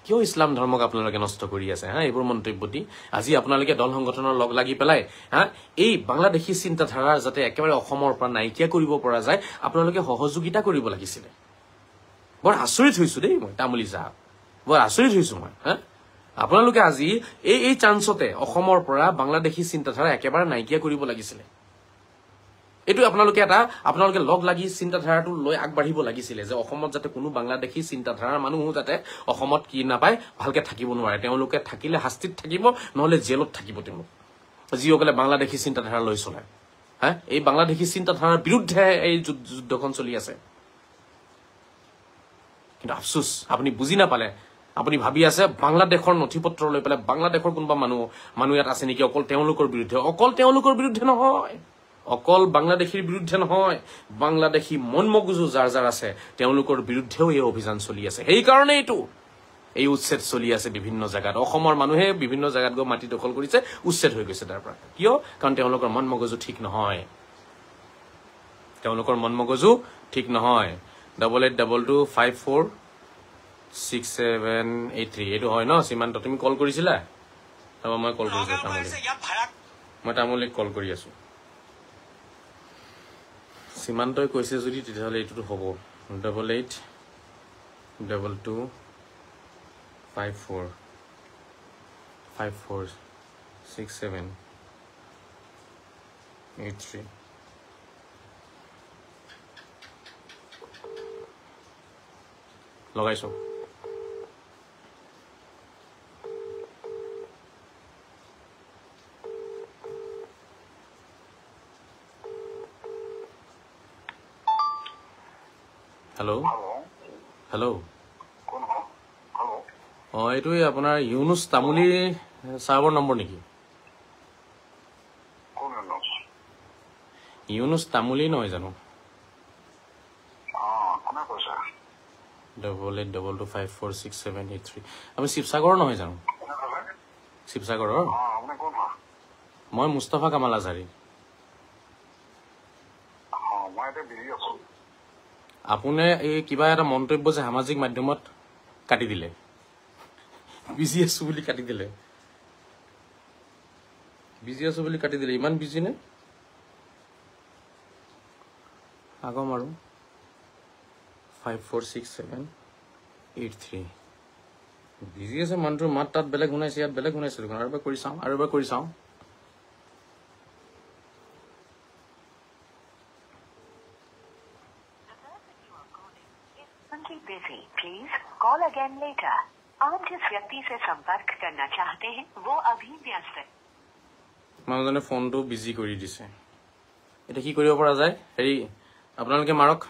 কিয় ইছলাম ধৰ্মক আপোনালোকে নষ্ট কৰি আছে এইবোৰ মন্তব্য দি আজি আপোনালোকে দল সংগঠনৰ লগ লাগি পেলাই এই বাংলাদেশী চিন্তাধাৰা যাতে একেবাৰে অসমৰ পৰা নাইকিয়া কৰিব পৰা যায় আপোনালোকে সহযোগিতা কৰিব লাগিছিলে বৰ আচৰিত হৈছো দেই মই তামুলী সাহেব বৰ আচৰিত হৈছো মই আপোনালোকে আজি এই চান্সতে অসমৰ পৰা বাংলাদেশী চিন্তাধাৰা একেবাৰে নাইকিয়া কৰিব লাগিছিলে এইটো আপোনালোকে লগ লাগি চিন্তাধাৰাটো লৈ আগবাঢ়িব লাগিছিলে যে অসমত যাতে কোনো বাংলাদেশী চিন্তাধাৰাৰ মানুহ যাতে অসমত কি নাপায় ভালকে থাকিব নোৱাৰে তেওঁলোকে থাকিলে শাস্তিত থাকিব নহলে জেলত থাকিব তেওঁলোক যিসকলে বাংলাদেশী চিন্তাধাৰা লৈ চলায় এই বাংলাদেশী চিন্তাধাৰাৰ বিৰুদ্ধে এই যুদ্ধখন চলি আছে কিন্তু আফচোচ আপুনি বুজি নাপালে আপুনি ভাবি আছে বাংলাদেশৰ নথি পত্ৰ লৈ পেলাই বাংলাদেশৰ কোনোবা মানুহ ইয়াত আছে নেকি অকল তেওঁলোকৰ বিৰুদ্ধে নহয় অকল বাংলাদেশীৰ বিৰুদ্ধে নহয় বাংলাদেশী মন মগজু যাৰ আছে তেওঁলোকৰ বিৰুদ্ধেও এই অভিযান চলি আছে সেইকাৰণে এই উচ্ছেদ চলি আছে বিভিন্ন জায়গাত অসমৰ মানুহে বিভিন্ন জায়গাত গৈ মাটি দখল কৰিছে উচ্ছেদ হৈ গৈছে তাৰ পৰা কিয় কাৰণ তেওঁলোকৰ মন মগজু ঠিক নহয় 8822546783 এইটো হয় ন সীমান্ত তুমি কল কৰিছিলা মই কল কৰিছো মই তামুলীক কল কৰি আছো সীমান্তই কৈছে যদি তেতিয়াহ'লে এইটোতো হ'ব 8822546783 লগাইছো হেল্ল' এইটোৱে আপোনাৰ ইউনুছ তামুলী চাহাবৰ নম্বৰ নেকি ইউনুছ তামুলী নহয় জানো 8822546783 আমি শিৱসাগৰৰ নহয় জানো শিৱসাগৰৰ মই মুস্তাফা কামাল আজাৰী আপুনি এই কিবা এটা মন্তব্য যে সামাজিক মাধ্যমত কাটি দিলে বিজি আছো বুলি কাটি দিলে ইমান বিজি নে আগম আৰু 546783 বিজি আছে মানুহটোৰ মাত তাত বেলেগ শুনাইছে ইয়াত বেলেগ শুনাইছে আৰু এবাৰ কৰি চাওঁ कॉल अगेन लेटर आप जिस व्यक्ति से संपर्क करना चाहते हैं वो अभी व्यस्त है মানুহজনে ফোনটো বিজি কৰি দিছে এটা কি কৰিব পৰা যায় হেৰি আপোনালোকে মাৰক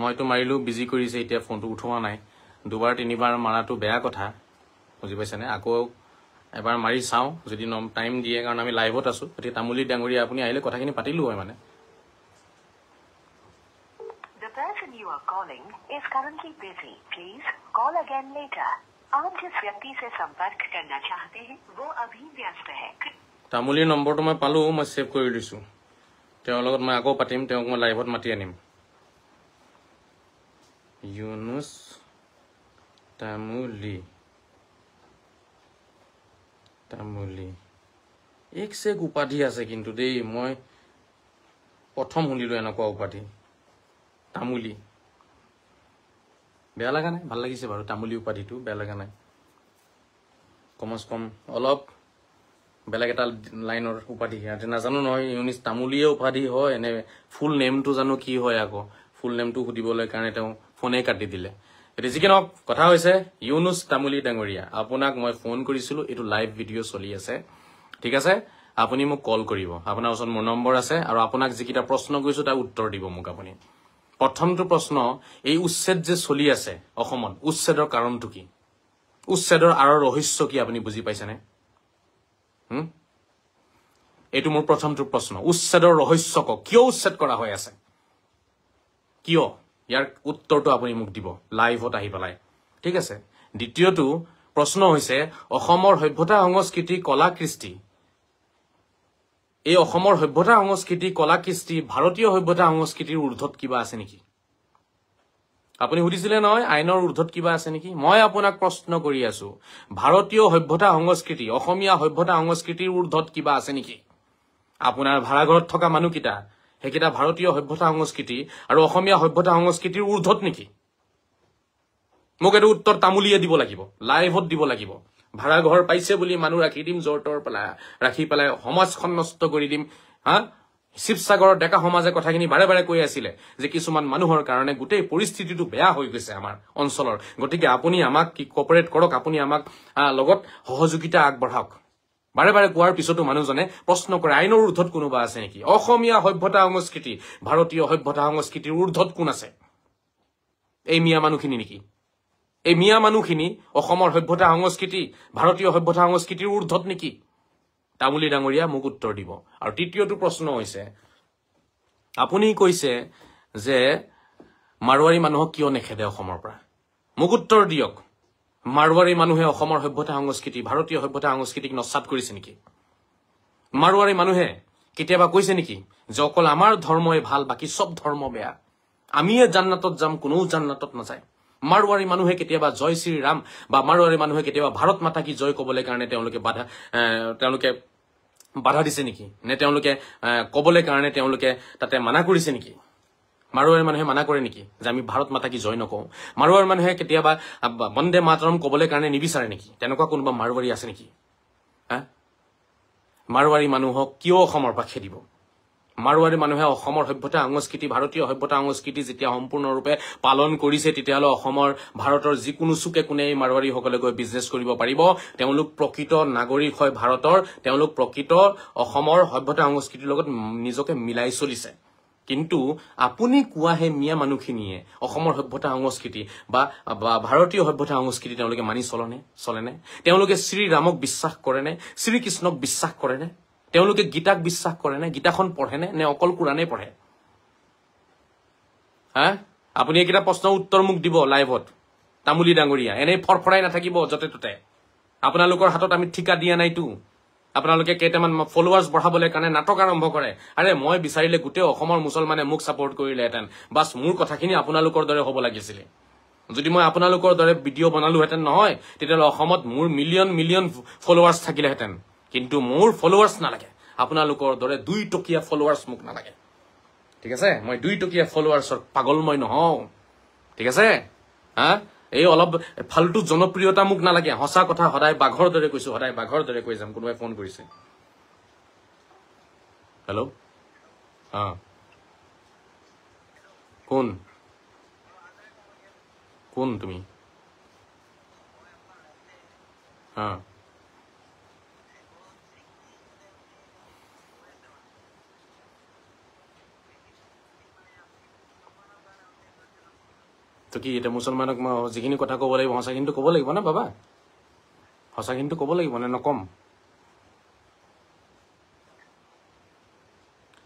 মইতো মাৰিলো বিজি কৰিছে এতিয়া ফোনটো উঠোৱা নাই দুবাৰ তিনিবাৰ মাৰাটো বেয়া কথা বুজি পাইছেনে আকৌ এবাৰ মাৰি চাওঁ যদি টাইম দিয়ে কাৰণ আমি লাইভত আছো গতিকে তামুলী ডাঙৰী আপুনি আহিলে কথাখিনি পাতিলো হয় মানে The person you are calling is currently busy. Please call again later. आप जिस व्यक्ति से संपर्क करना चाहते हैं वो अभी व्यस्त है। তামুলীৰ নম্বৰটো মই পালো মই সেভ কৰি দিছো তেওঁৰ লগত মই আকৌ পাতিম তেওঁক মই লাইভত মাতি আনিম ইউনুস তামুলী তামুলী এক সেক উপাধি আছে কিন্তু দেই মই প্ৰথম শুনিলো এনেকুৱা উপাধি তামুলী বেয়া লাগা নাই ভাল লাগিছে বাৰু তামুলী উপাধিটো বেয়া লাগা নাই কমস কম অলপ বেলেগ এটা লাইনৰ উপাধি ইয়াতে নাজানো নহয় ইউনিস তামুলীয়ে উপাধি হয় এনে ফুল নেমটো জানো কি হয় আকৌ ফুল নেমটো সুধিবলৈ কাৰণে তেওঁ ফোনে কাটি দিলে এটি যি কি নহওক কথা হৈছে ইউনুস তামুলী ডাঙৰীয়া আপোনাক মই ফোন কৰিছিলো এইটো লাইভ ভিডিঅ' চলি আছে ঠিক আছে আপুনি মোক কল কৰিব আপোনাৰ ওচৰত মোৰ নম্বৰ আছে আৰু আপোনাক যিকিটা প্ৰশ্ন কৰিছো তাৰ উত্তৰ দিব মোক আপুনি প্ৰথমটো প্ৰশ্ন এই উচ্ছেদ যে চলি আছে অসমত উচ্ছেদৰ কাৰণটো কি উচ্ছেদৰ আঁৰৰ ৰহস্য কি আপুনি বুজি পাইছেনে এইটো মোৰ প্ৰথমটো প্ৰশ্ন উচ্ছেদৰ ৰহস্য ক কিয় উচ্ছেদ কৰা হৈ আছে কিয় ইয়াৰ উত্তৰটো আপুনি মোক দিব লাইভত আহি পেলাই ঠিক আছে দ্বিতীয়টো প্ৰশ্ন হৈছে অসমৰ সভ্যতা সংস্কৃতি কলা কৃষ্টি এই অসমৰ সভ্যতা সংস্কৃতি কলা কৃষ্টি ভাৰতীয় সভ্যতা সংস্কৃতিৰ ঊৰ্ধত কিবা আছে নেকি আপুনি সুধিছিলে নহয় আইনৰ ঊৰ্ধত কিবা আছে নেকি মই আপোনাক প্ৰশ্ন কৰি আছো ভাৰতীয় সভ্যতা সংস্কৃতি অসমীয়া সভ্যতা সংস্কৃতিৰ ঊৰ্ধত কিবা আছে নেকি আপোনাৰ ভাড়াঘৰত থকা মানুহকিটা হেকিটা ভাৰতীয় সভ্যতা সংস্কৃতি আৰু অসমীয়া সভ্যতা সংস্কৃতিৰ ঊৰ্ধত নেকি মোক এটো উত্তৰ তামুলীয়ে দিব লাগিব লাইভত দিব লাগিব ভাড়াঘৰ পাইছে বুলি মানুহ ৰাখি দিম জৰ্তৰ পেলাই ৰাখি পেলাই সমাজখন নষ্ট কৰি দিম হা শিৱসাগৰৰ ডেকা সমাজে কথাখিনি বাৰে বাৰে কৈ আছিলে যে কিছুমান মানুহৰ কাৰণে গোটেই পৰিস্থিতিটো বেয়া হৈ গৈছে আমাৰ অঞ্চলৰ গতিকে আপুনি আমাক কি কোঅপাৰেট কৰক আপুনি আমাক লগত সহযোগিতা আগবঢ়াওক বাৰে বাৰে কোৱাৰ পিছতো মানুহজনে প্ৰশ্ন কৰে আইনৰ ঊৰ্ধত কোনোবা আছে নেকি অসমীয়া সভ্যতা সংস্কৃতি ভাৰতীয় সভ্যতা সংস্কৃতিৰ ঊৰ্ধত কোন আছে এই মিয়া মানুহখিনি নেকি এই মিয়া মানুহখিনি অসমৰ সভ্যতা সংস্কৃতি ভাৰতীয় সভ্যতা সংস্কৃতিৰ ঊৰ্ধত নেকি তামুলী ডাঙৰীয়া মোক উত্তৰ দিব আৰু তৃতীয়টো প্ৰশ্ন হৈছে আপুনি কৈছে যে মাৰৱাৰী মানুহক কিয় নেখেদে অসমৰ পৰা মোক উত্তৰ দিয়ক মাৰৱাৰী মানুহে অসমৰ সভ্যতা সংস্কৃতি ভাৰতীয় সভ্যতা সংস্কৃতিক নস্বাত কৰিছে নেকি মাৰৱাৰী মানুহে কেতিয়াবা কৈছে নেকি যে অকল আমাৰ ধৰ্মই ভাল বাকি সব ধৰ্ম বেয়া আমিয়ে জান্নাতত যাম কোনো জান্নাতত নাযায় মাৰৱাৰী মানুহে কেতিয়াবা জয় শ্ৰী ৰাম বা মাৰৱাৰী মানুহে কেতিয়াবা ভাৰত মাতা কি জয় কবলৈ কাৰণে তেওঁলোকে বাধা দিছে নেকি নে তেওঁলোকে কবলৈ কাৰণে তেওঁলোকে তাতে মানা কৰিছে নেকি মাৰৱাৰী মানুহে মানা কৰে নেকি যে আমি ভাৰত মাতা কি জয় নকওঁ মাৰৱাৰী মানুহে কেতিয়াবা বন্দে মাতৰম কবলৈ কাৰণে নিবিচাৰে নেকি তেনেকুৱা কোনোবা মাৰৱাৰী আছে নেকি মাৰৱাৰী মানুহক কিয় অসমৰ পৰা খেদিব মাৰৱাৰী মানুহে অসমৰ সভ্যতা সংস্কৃতি ভাৰতীয় সভ্যতা সংস্কৃতি যেতিয়া সম্পূৰ্ণৰূপে পালন কৰিছে তেতিয়াহলে অসমৰ ভাৰতৰ যিকোনো চুকে কোনে মাৰৱাৰী সকলে গৈ বিজনেছ কৰিব পাৰিব তেওঁলোক প্ৰকৃত নাগৰিক হয় ভাৰতৰ তেওঁলোক প্ৰকৃত অসমৰ সভ্যতা সংস্কৃতিৰ লগত নিজকে মিলাই চলিছে কিন্তু আপুনি কোৱাহে মিয়া মানুহখিনিয়ে অসমৰ সভ্যতা সংস্কৃতি বা ভাৰতীয় সভ্যতা সংস্কৃতি তেওঁলোকে মানি চলেনে তেওঁলোকে শ্ৰী ৰামক বিশ্বাস কৰেনে শ্ৰী কৃষ্ণক বিশ্বাস কৰেনে তেওঁলোকে গীতাক বিশ্বাস কৰেনে গীতাখন পঢ়েনে নে অকল কোৰানে পঢ়ে আপুনি এইকেইটা প্ৰশ্নৰ উত্তৰ মোক দিব লাইভত তামুলী ডাঙৰীয়া এনেই ফৰফৰাই নাথাকিব যতে ততে আপোনালোকৰ হাতত আমি ঠিকা দিয়া নাইতো আপোনালোকে কেইটামান ফলোৱাৰ্ছ বঢ়াবলৈ কাৰণে নাটক আৰম্ভ কৰে আৰে মই বিচাৰিলে গোটেই অসমৰ মুছলমানে মোক সাপোৰ্ট কৰিলেহেঁতেন বাছ মোৰ কথাখিনি আপোনালোকৰ দৰে হ'ব লাগিছিলে যদি মই আপোনালোকৰ দৰে ভিডিঅ' বনালোহেঁতেন নহয় তেতিয়াহ'লে অসমত মোৰ মিলিয়ন মিলিয়ন ফলোৱাৰ্ছ থাকিলেহেঁতেন কিন্তু মোৰ ফলোৱাৰ্ছ নালাগে আপোনালোকৰ দৰে 2 টকীয়া ফলোৱাৰ্ছ মোক নালাগে ঠিক আছে মই 2 টকীয়া ফলোৱাৰ্ছৰ পাগল মই নহওঁ ঠিক আছে এই অলপ ফালতু জনপ্ৰিয়তা মোক নালাগে হসা কথা সদায় বাঘৰ দৰে কৈছো সদায় বাঘৰ দৰে কৈ যাম কোনোবাই ফোন কৰিছে হেল্ল' কোন তুমি তো কি এটা মুছলমানক মই যিখিনি কথা ক'ব লাগিব সঁচাখিনিটো ক'ব লাগিব না বাবা সঁচাখিনিটো ক'ব লাগিব নে নকম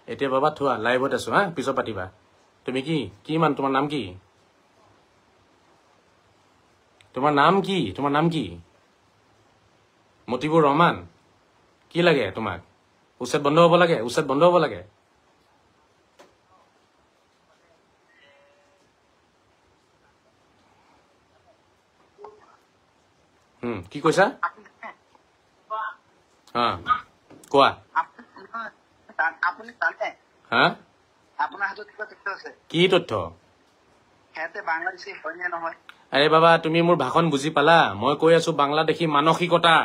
এতিয়া বাবা থোৱা লাইভত আছো পিছত পাতিবা তুমি কি মান তোমাৰ নাম কি তোমাৰ নাম কি? তোমাৰ নাম কি? মতিবুৰ ৰহমান। কি লাগে তোমাক? উচ্ছেদ বন্ধ হ'ব লাগে, উচ্ছেদ বন্ধ হ'ব লাগে। কি কৈছা? কোৱা। হা? কি তথ্য? আৰে বাবা, তুমি মোৰ ভাষণ বুজি পালা? মই কৈ আছো বাংলাদেশী মানসিকতা।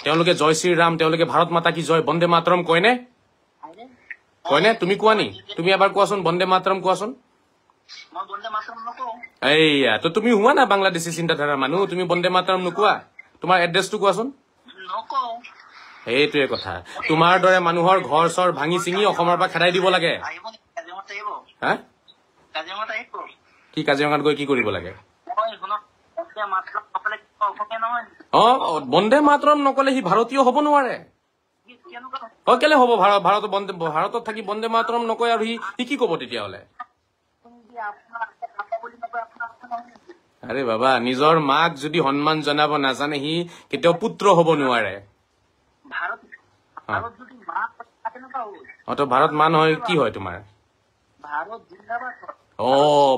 তেওঁলোকে জয় শ্ৰীৰাম, তেওঁলোকে ভাৰত মাতা কি জয়, বন্দে মাতৰম কয়নে? কয়নে? তুমি কোৱা নি? তুমি এবাৰ কোৱাচোন, বন্দে মাতৰম কোৱাচোন। এইয়া তো তুমি হোৱা না বাংলাদেশী চিন্তাধাৰাৰ মানুহ, তুমি বন্দে মাতৰম নোকোৱা? তোমাৰ এড্ৰেছটো কোৱাচোন। সেইটোৱে কথা। তোমাৰ দৰে মানুহৰ ঘৰ চৰ ভাঙি চিঙি অসমৰ পৰা খেদাই দিব লাগে। হা? কি কাজিৰঙাত গৈ কি কৰিব লাগে? বন্দে মাতৰম নকলে সি ভাৰতীয় হ'ব নোৱাৰে। কেলে হ'ব? ভাৰতত থাকি বন্দে মাতৰম নকয় আৰু সি কি ক'ব তেতিয়াহ'লে? আৰে বাবা, নিজৰ মাক যদি সন্মান জনাব নাজানে সি কেতিয়াও পুত্ৰ হ'ব নোৱাৰে। তো ভাৰত মা নহয় কি হয় তোমাৰ?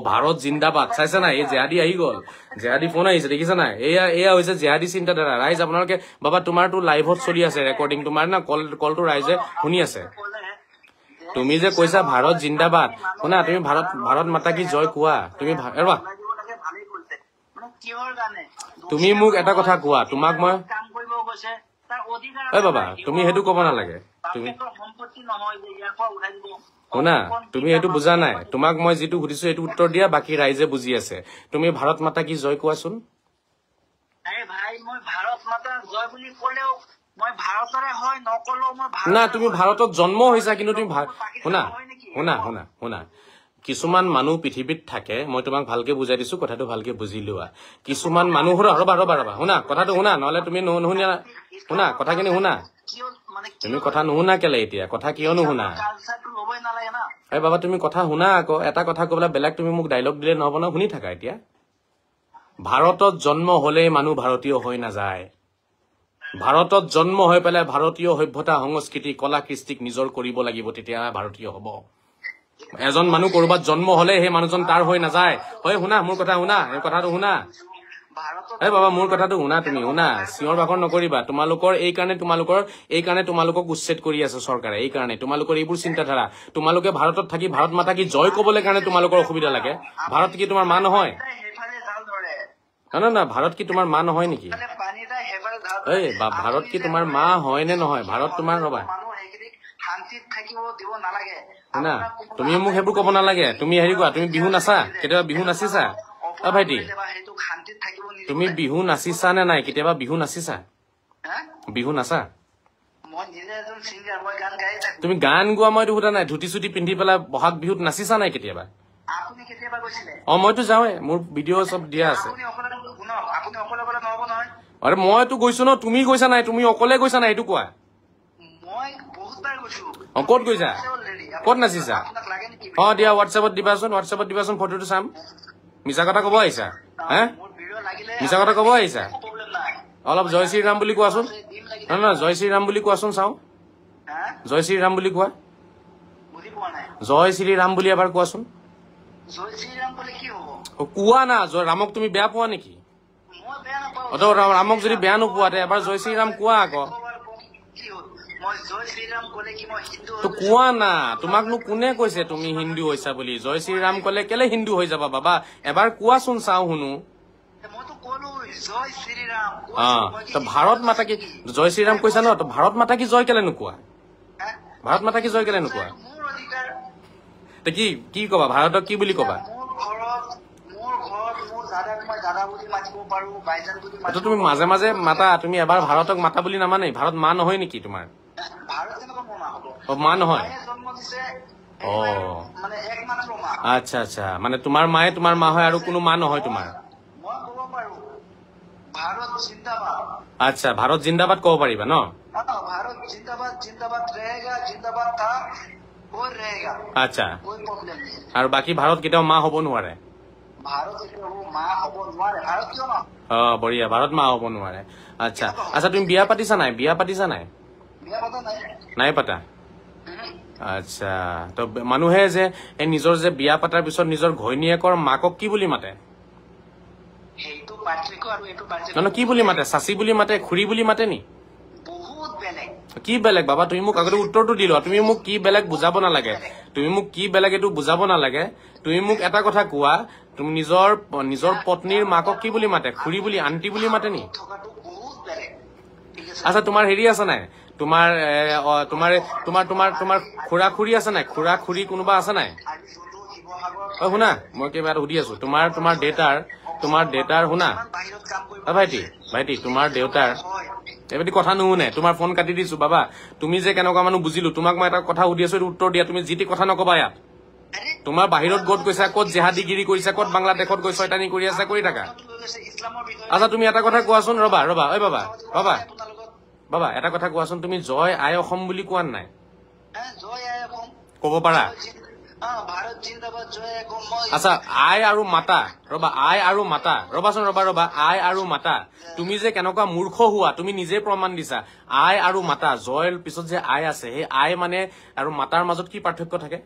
ভাৰত জিন্দাবাদ। চাইছা নাই? এই জেহাদী আহি গ'ল, জেহাদী ফোন আহিছে, দেখিছা নাই? এয়া হৈছে জেহাদী চিন্তাধাৰা। ৰাইজ আপোনালোকে বাবা, তোমাৰতো লাইভত চলি আছে ৰেকৰ্ডিং, তোমাৰ না কলটো ৰাইজে শুনি আছে। তুমি যে কৈছা ভাৰত জিন্দাবাদ, শুনা, তুমি ভাৰত মাতা কি জয় কোৱা। তুমি মোক এটা কথা কোৱা, তোমাক মই বাবা তুমি সেইটো ক'ব নালাগে। তুমি শুনা, তুমি সেইটো বুজা নাই। তোমাক মই যিটো সুধিছো সেইটো উত্তৰ দিয়া, বাকী ৰাইজে বুজি আছে। তুমি ভাৰত মাতা কি জয় কোৱাচোন। না, তুমি ভাৰতত জন্ম হৈছা, কিন্তু তুমি শুনা কিছুমান মানুহ পৃথিৱীত থাকে, মই তোমাক ভালকে বুজাই দিছো, কথাটো ভালকে বুজি লোৱা। কিছুমান মানুহ ৰবা শুনা, কথাটো শুনা, নহলে তুমি নুশুনা। শুনা কথাখিনি শুনা। তুমি কথা নুশুনা কেলে এতিয়া? কথা কিয় নুশুনা? বাবা তুমি কথা শুনা আকৌ। এটা কথা কবলৈ বেলেগ তুমি মোক ডাইলগ দিলে নহব ন, শুনি থাকা এতিয়া। ভাৰতত জন্ম হলেই মানুহ ভাৰতীয় হৈ নাযায়। ভাৰতত জন্ম হৈ পেলাই ভাৰতীয় সভ্যতা, সংস্কৃতি, কলা কৃষ্টিক নিজৰ কৰিব লাগিব, তেতিয়া ভাৰতীয় হব। এজন মানুহ কৰবাত জন্ম হলে সেই মানুহজন তাৰ হৈ নাযায়। হয়, শুনা মোৰ কথা শুনা, এই কথাটো শুনা। বাবা মোৰ কথাটো শুনা, তুমি শুনা, চিঞৰ বাখৰ নকৰিবা। তোমালোকৰ তোমালোকক উচ্ছেদ কৰি আছে চৰকাৰে। এই কাৰণে তোমালোকৰ এইবোৰ চিন্তাধাৰা। তোমালোকে ভাৰতত থাকি ভাৰত মাতা কি জয় কবলৈ কাৰণে তোমালোকৰ অসুবিধা লাগে। ভাৰত কি তোমাৰ মা নহয়? না, ভাৰত কি তোমাৰ মা নহয় নেকি? ভাৰত কি তোমাৰ মা হয় নে নহয়? ভাৰত তোমাৰ ৰবা শুনা, তুমি মোক সেইবোৰ কব নালাগে। তুমি হেৰি কোৱা, তুমি বিহু নাচা? কেতিয়াবা বিহু নাচিছা? ভাইটি তুমি বিহু নাচিছা নে নাই? কেতিয়াবা বিহু নাচিছা? বিহু নাচা? তুমি গান গোৱা মইতো সোধা নাই। ধুতি চুটি পিন্ধি পেলাই বহাগ বিহুত নাচিছা নাই কেতিয়াবা? মইতো যাওঁৱে, মোৰ ভিডিঅ' চব দিয়া আছে। আৰে মইতো গৈছো ন, তুমি গৈছা নাই? তুমি অকলে গৈছা নাই? এইটো কোৱা। ক'ত গৈছা? ক'ত নাচিছা? দিয়া হোৱাটছএপত দিবাচোন ফটোটো চাম। মিছা কথা কব আহিছা? মিছা কথা কব আহিছা? অলপ জয় শ্ৰীৰাম বুলি কোৱাচোন। নহয় জয় শ্ৰীৰাম বুলি কোৱাচোন চাওঁ। জয় শ্ৰীৰাম বুলি কোৱা। জয় শ্ৰীৰাম বুলি এবাৰ কোৱাচোন। কোৱা না। ৰামক তুমি বেয়া পোৱা নেকি? ৰামক যদি বেয়া নোপোৱা তে এবাৰ জয় শ্ৰীৰাম কোৱা আকৌ। কোৱা না। তোমাকনো কোনে কৈছে তুমি হিন্দু হৈছা বুলি? জয় শ্ৰীৰাম কলে কেলে হিন্দু হৈ যাবা বাবা? এবাৰ কোৱাচোন চাওঁ শুনো। ভাৰত মাতা কি জয় শ্ৰীৰাম কৈছা ন? ভাৰত মাতা কি জয় কেলে নোকোৱা? ভাৰত মাতা কি জয় কেলে নোকোৱা? কি কবা? ভাৰতক কি বুলি কবা? তুমি মাজে মাজে মাতা। তুমি এবাৰ ভাৰতক মাতা বুলি নামানে? ভাৰত মা নহয় নেকি তোমাৰ? মা নহয়? আচ্ছা, মানে তোমাৰ মায়ে তোমাৰ মা হয় আৰু কোনো মা নহয় তোমাৰ? আচ্ছা, ভাৰত জিন্দাবাদ কব পাৰিবা ন? আচ্ছা, আৰু বাকী ভাৰত কেতিয়াও মা হব নোৱাৰে? বঢ়িয়া ভাৰত মা হ'ব নোৱাৰে আচ্ছা আচ্ছা তুমি বিয়া পাতিছা নাই নাই পাতা আচ্ছা তো মানুহে যে এই নিজৰ যে বিয়া পাতাৰ পিছত নিজৰ ঘৈণীয়েকৰ মাকক কি বুলি মাতে কি বুলি মাতে চাচি বুলি মাতে খুৰী বুলি মাতে নি কি বেলেগ বাবা তুমি মোক আগতে উত্তৰটো দিলো তুমি মোক কি বেলেগ বুজাব নালাগে এইটো বুজাব নালাগে তুমি মোক এটা কথা কোৱা তুমি নিজৰ পত্নীৰ মাকক কি বুলি মাতে খুৰী বুলি আন্টি বুলি মাতে নি আচ্ছা তোমাৰ হেৰি আছে নাই তোমাৰ খুৰা খুৰী আছে নাই খুৰা খুৰী কোনোবা আছে নাই শুনা মই কিবা এটা সুধি আছো তোমাৰ দেউতাৰ শুনা ভাইটি তোমাৰ দেউতাৰ এইবাৰ কথা নুশুনে তোমাৰ ফোন কাটি দিছো বাবা তুমি যে কেনেকুৱা মানুহ বুজিলো তোমাক মই এটা কথা সুধি আছো উত্তৰ দিয়া তুমি যি টি কথা নকবা ইয়াত তোমাৰ বাহিৰত গত গৈছা ক'ত জেহাদীগিৰি কৰিছা ক'ত বাংলাদেশত গৈ ছয়তানি কৰি আছা কৰি থাকা আচ্ছা তুমি এটা কথা কোৱাচোন ৰবা ঐ বাবা এটা কথা কোৱাচোন তুমি জয় আই অসম বুলি কোৱা নাই ক'ব পাৰা আচ্ছা আই আৰু মাতা ৰবাচোন আই আৰু মাতা তুমি যে কেনেকুৱা মূৰ্খ হোৱা তুমি নিজে প্ৰমাণ দিছা আই আৰু মাতা জয়ৰ পিছত যে আই আছে সেই আই মানে আৰু মাতাৰ মাজত কি পাৰ্থক্য থাকে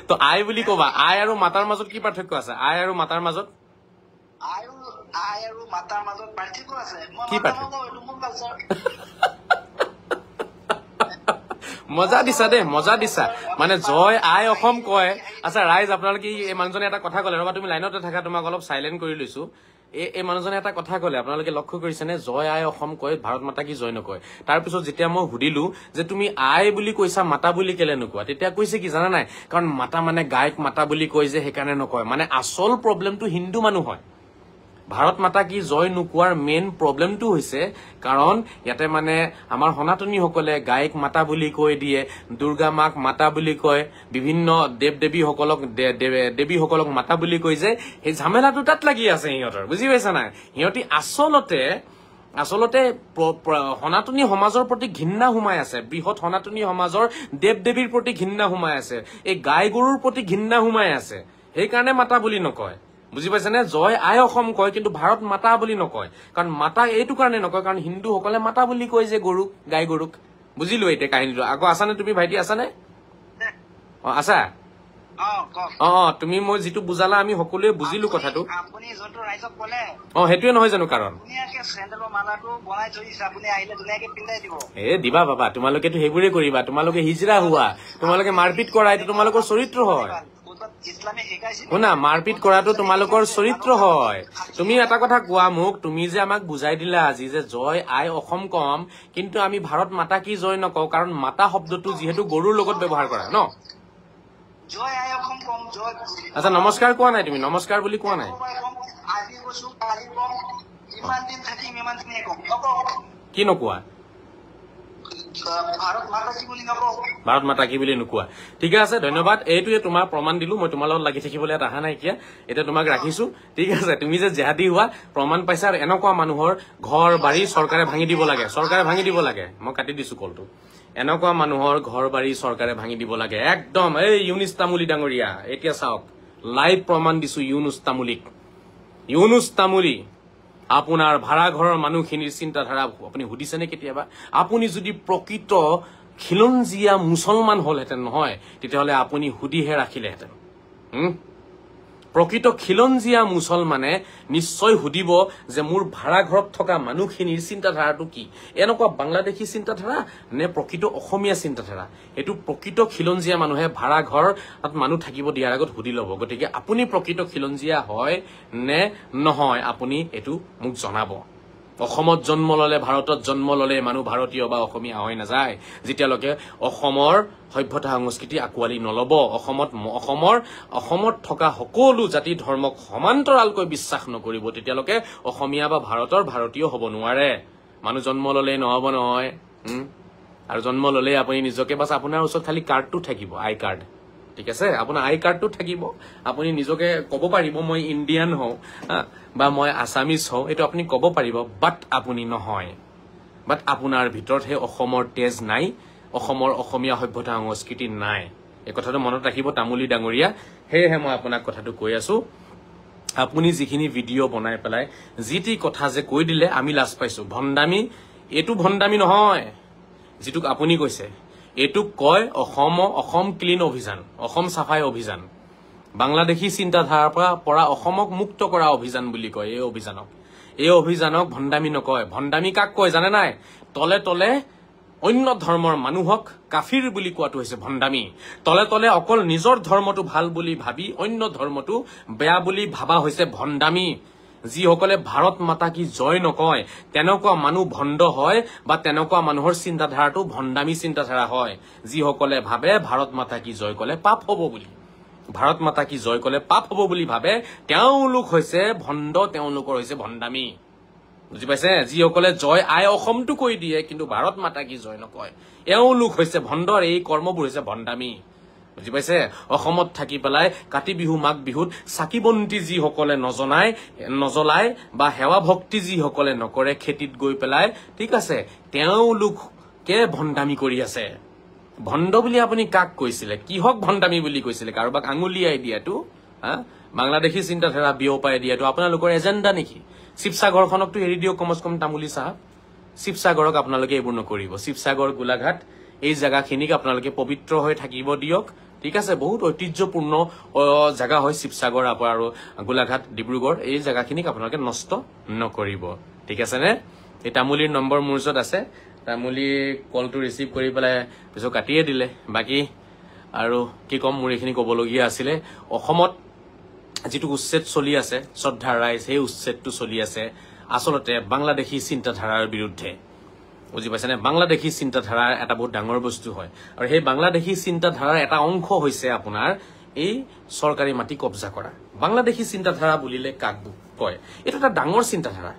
তো আই বুলি কবা আই আৰু মাতাৰ মাজত কি পাৰ্থক্য আছে আই আৰু মাতাৰ মাজত কি পাৰ্থক্য মজা দিছা মানে জয় আই অসম কয় আচ্ছা ৰাইজ আপোনালোকে এই মানুহজনে এটা কথা ক'লে ৰবা তুমি লাইনতে থাকা তোমাক অলপ চাইলেণ্ট কৰি লৈছো এই মানুহজনে এটা কথা ক'লে আপোনালোকে লক্ষ্য কৰিছেনে জয় আই অসম কয় ভাৰত মাতা কি জয় নকয় তাৰপিছত যেতিয়া মই সুধিলো যে তুমি আই বুলি কৈছা মাতা বুলি কেলে নোকোৱা তেতিয়া কৈছে কি জানা নাই কাৰণ মাতা মানে গায়ক মাতা বুলি কয় যে সেইকাৰণে নকয় মানে আচল প্ৰব্লেমটো হিন্দু মানুহ হয় ভাৰত মাতা কি জয় নোকোৱাৰ মেইন প্ৰব্লেমটো হৈছে কাৰণ ইয়াতে মানে আমাৰ সনাতনীসকলে গায়ক মাতা বুলি কৈ দিয়ে দুৰ্গা মাক মাতা বুলি কয় বিভিন্ন দেৱীসকলক মাতা বুলি কয় যে সেই ঝামেলাটো তাত লাগি আছে সিহঁতৰ বুজি পাইছা নাই সিহঁতি আচলতে সনাতনী সমাজৰ প্ৰতি ঘৃণা সোমাই আছে বৃহৎ সনাতনী সমাজৰ দেৱ-দেৱীৰ প্ৰতি ঘৃণা সোমাই আছে এই গাই গৰুৰ প্ৰতি ঘৃণা সোমাই আছে সেইকাৰণে মাতা বুলি নকয় বুজি পাইছেনে জয় আই অসম কয় কিন্তু ভাৰত মাতা বুলি নকয় কাৰণ মাতা এইটো কাৰণে নকয় কাৰণ হিন্দুসকলে মাতা বুলি কয় যে গৰুক গাই গৰুক বুজিলো এতিয়া কাহিনীটো আকৌ আছানে তুমি ভাইটি আছানে আছা তুমি মই যিটো বুজালা আমি সকলোৱে বুজিলো কথাটো সেইটোৱে নহয় জানো কাৰণ দিবা বাবা তোমালোকেতো সেইবোৰে কৰিবা তোমালোকে হিজৰা হোৱা তোমালোকে মাৰপিট কৰা এইটো তোমালোকৰ চৰিত্ৰ হয় শুনা মাৰপিট কৰাটো তোমালোকৰ চৰিত্ৰ হয় তুমি এটা কথা কোৱা মোক তুমি যে আমাক বুজাই দিলা আজি যে জয় আই অসম কম কিন্তু আমি ভাৰত মাতা কি জয় নকওঁ কাৰণ মাতা শব্দটো যিহেতু গৰুৰ লগত ব্যৱহাৰ কৰা ন আচ্ছা নমস্কাৰ কোৱা নাই তুমি নমস্কাৰ বুলি কোৱা নাই কি নকোৱা ভাৰত মাতা কি বুলি নোকোৱা ঠিক আছে ধন্যবাদ এইটোৱে তোমাৰ প্ৰমাণ দিলো মই তোমাৰ লগত লাগি থাকিবলৈ অহা নাই এতিয়া তোমাক ৰাখিছো ঠিক আছে তুমি যে জেহাদী হোৱা প্ৰমাণ পাইছা আৰু এনেকুৱা মানুহৰ ঘৰ বাৰী চৰকাৰে ভাঙি দিব লাগে মই কাটি দিছো কলটো এনেকুৱা মানুহৰ ঘৰ বাৰী চৰকাৰে ভাঙি দিব লাগে একদম এই ইউনুছ তামুলী ডাঙৰীয়া এতিয়া চাওক লাইভ প্ৰমাণ দিছো ইউনুছ তামুলী আপোনাৰ ভাড়া ঘৰৰ মানুহখিনিৰ চিন্তাধাৰা আপুনি সুধিছেনে কেতিয়াবা আপুনি যদি প্ৰকৃত খিলঞ্জীয়া মুছলমান হলহেঁতেন নহয় তেতিয়াহ'লে আপুনি সুধিহে ৰাখিলেহেঁতেন প্ৰকৃত খিলঞ্জীয়া মুছলমানে নিশ্চয় সুধিব যে মোৰ ভাড়া ঘৰত থকা মানুহখিনিৰ চিন্তাধাৰাটো কি এনেকুৱা বাংলাদেশী চিন্তাধাৰা নে প্ৰকৃত অসমীয়া চিন্তাধাৰা এইটো প্ৰকৃত খিলঞ্জীয়া মানুহে ভাড়া ঘৰ তাত মানুহ থাকিব দিয়াৰ আগত সুধি ল'ব গতিকে আপুনি প্ৰকৃত খিলঞ্জীয়া হয় নে নহয় আপুনি এইটো মোক জনাব অসমত জন্ম ললে ভাৰতত জন্ম ললে মানুহ ভাৰতীয় বা অসমীয়া হৈ নাযায় যেতিয়ালৈকে অসমৰ সভ্যতা সংস্কৃতি আকোৱালি নলব অসমত থকা সকলো জাতি ধৰ্মক সমান্তৰালকৈ বিশ্বাস নকৰিব তেতিয়ালৈকে অসমীয়া বা ভাৰতীয় হ'ব নোৱাৰে মানুহ জন্ম ললে নহব নহয় আৰু জন্ম ললে আপুনি নিজকে বাছ আপোনাৰ ওচৰত খালি কাৰ্ডটো থাকিব আই কাৰ্ড ঠিক আছে আপোনাৰ আই কাৰ্ডটো থাকিব আপুনি নিজকে ক'ব পাৰিব মই ইণ্ডিয়ান হওঁ বা মই আছামিজ হওঁ এইটো আপুনি ক'ব পাৰিব বাট আপুনি নহয় বাট আপোনাৰ ভিতৰত সেই অসমৰ তেজ নাই অসমৰ অসমীয়া সভ্যতা সংস্কৃতি নাই এই কথাটো মনত ৰাখিব তামুলী ডাঙৰীয়া হেহে মই আপোনাক কথাটো কৈ আছো আপুনি যিখিনি ভিডিঅ' বনাই পেলাই যিটি কথা যে কৈ দিলে আমি লাজ পাইছো ভণ্ডামি এটো ভণ্ডামি নহয় যেটুক আপুনি কৈছে এটুক কয় অসম ক্লিন অভিযান অসম সাফাই অভিযান বাংলাদেশী চিন্তাধাৰাৰ পৰা অসমক মুক্ত কৰা অভিযান বুলি কয় এই অভিযানক ভণ্ডামি নকয় ভণ্ডামি কাক কয় জানে নাই তলে তলে অন্য ধৰ্মৰ মানুহক কাফিৰ বুলি কোৱাটো হৈছে ভণ্ডামি তলে তলে অকল নিজৰ ধৰ্মটো ভাল বুলি ভাবি অন্য ধৰ্মটো বেয়া বুলি ভাবা হৈছে ভণ্ডামি যিসকলে ভাৰত মাতা কি জয় নকয় তেনেকুৱা মানুহ ভণ্ড হয় বা তেনেকুৱা মানুহৰ চিন্তাধাৰাটো ভণ্ডামি চিন্তাধাৰা হয় যিসকলে ভাবে ভাৰত মাতা কি জয় কলে পাপ হ'ব বুলি ভাৰত মাতা কি জয় কলে পাপ হ'ব বুলি ভাবে তেওঁলোক হৈছে ভণ্ড তেওঁলোকৰ হৈছে ভণ্ডামি বুজি পাইছে যিসকলে জয় আই অসমটো কৈ দিয়ে কিন্তু ভাৰত মাতা কি জয় নকয় এওঁলোক হৈছে ভণ্ডৰ এই কৰ্মবোৰ হৈছে ভণ্ডামি বুজি পাইছে অসমত থাকি পেলাই কাতি বিহু মাঘ বিহুত চাকি বন্তি যিসকলে নজলাই বা সেৱা ভক্তি যিসকলে নকৰে খেতিত গৈ পেলাই ঠিক আছে তেওঁলোকে ভণ্ডামি কৰি আছে ভণ্ড বুলি আপুনি কাক কৈছিলে কিহক ভণ্ডামি বুলি কৈছিলে কাৰোবাক আঙুলিয়াই দিয়াটো বাংলাদেশী চিন্তাধাৰা বিয়পাই দিয়াটো আপোনালোকৰ এজেণ্ডা নেকি শিৱসাগৰখনকতো এৰি দিয়ক কমচ কম তামুলী চাহাব শিৱসাগৰক আপোনালোকে এইবোৰ নকৰিব শিৱসাগৰ গোলাঘাট এই জায়গাখিনিক আপোনালোকে পবিত্ৰ হৈ থাকিব দিয়ক ঠিক আছে বহুত ঐতিহ্যপূৰ্ণ জায়গা হয় শিৱসাগৰ আৰু গোলাঘাট ডিব্ৰুগড় এই জায়গাখিনিক আপোনালোকে নষ্ট নকৰিব ঠিক আছে নে এই তামুলীৰ নম্বৰ মোৰ ওচৰত আছে তামুলী কলটো ৰিচিভ কৰি পেলাই পিছত কাটিয়ে দিলে বাকি আৰু কি কম মোৰ এইখিনি ক'বলগীয়া আছিলে অসমত যেটো উচ্ছেদ চলি আছে শ্ৰদ্ধা ৰাইজ সেই উচ্ছেদটো চলি আছে আসলতে বাংলাদেশী চিন্তাধাৰাৰ বিৰুদ্ধে বুজি পাইছেনে বাংলাদেশী চিন্তাধাৰাৰ এটা বহুত ডাঙৰ বস্তু হয় আৰু সেই বাংলাদেশী চিন্তাধাৰাৰ এটা অংশ হৈছে আপোনাৰ এই চৰকাৰী মাটি কব্জা কৰা বাংলাদেশী চিন্তাধাৰা বুলিলে কাক কয় এটা এটা ডাঙৰ চিন্তাধাৰা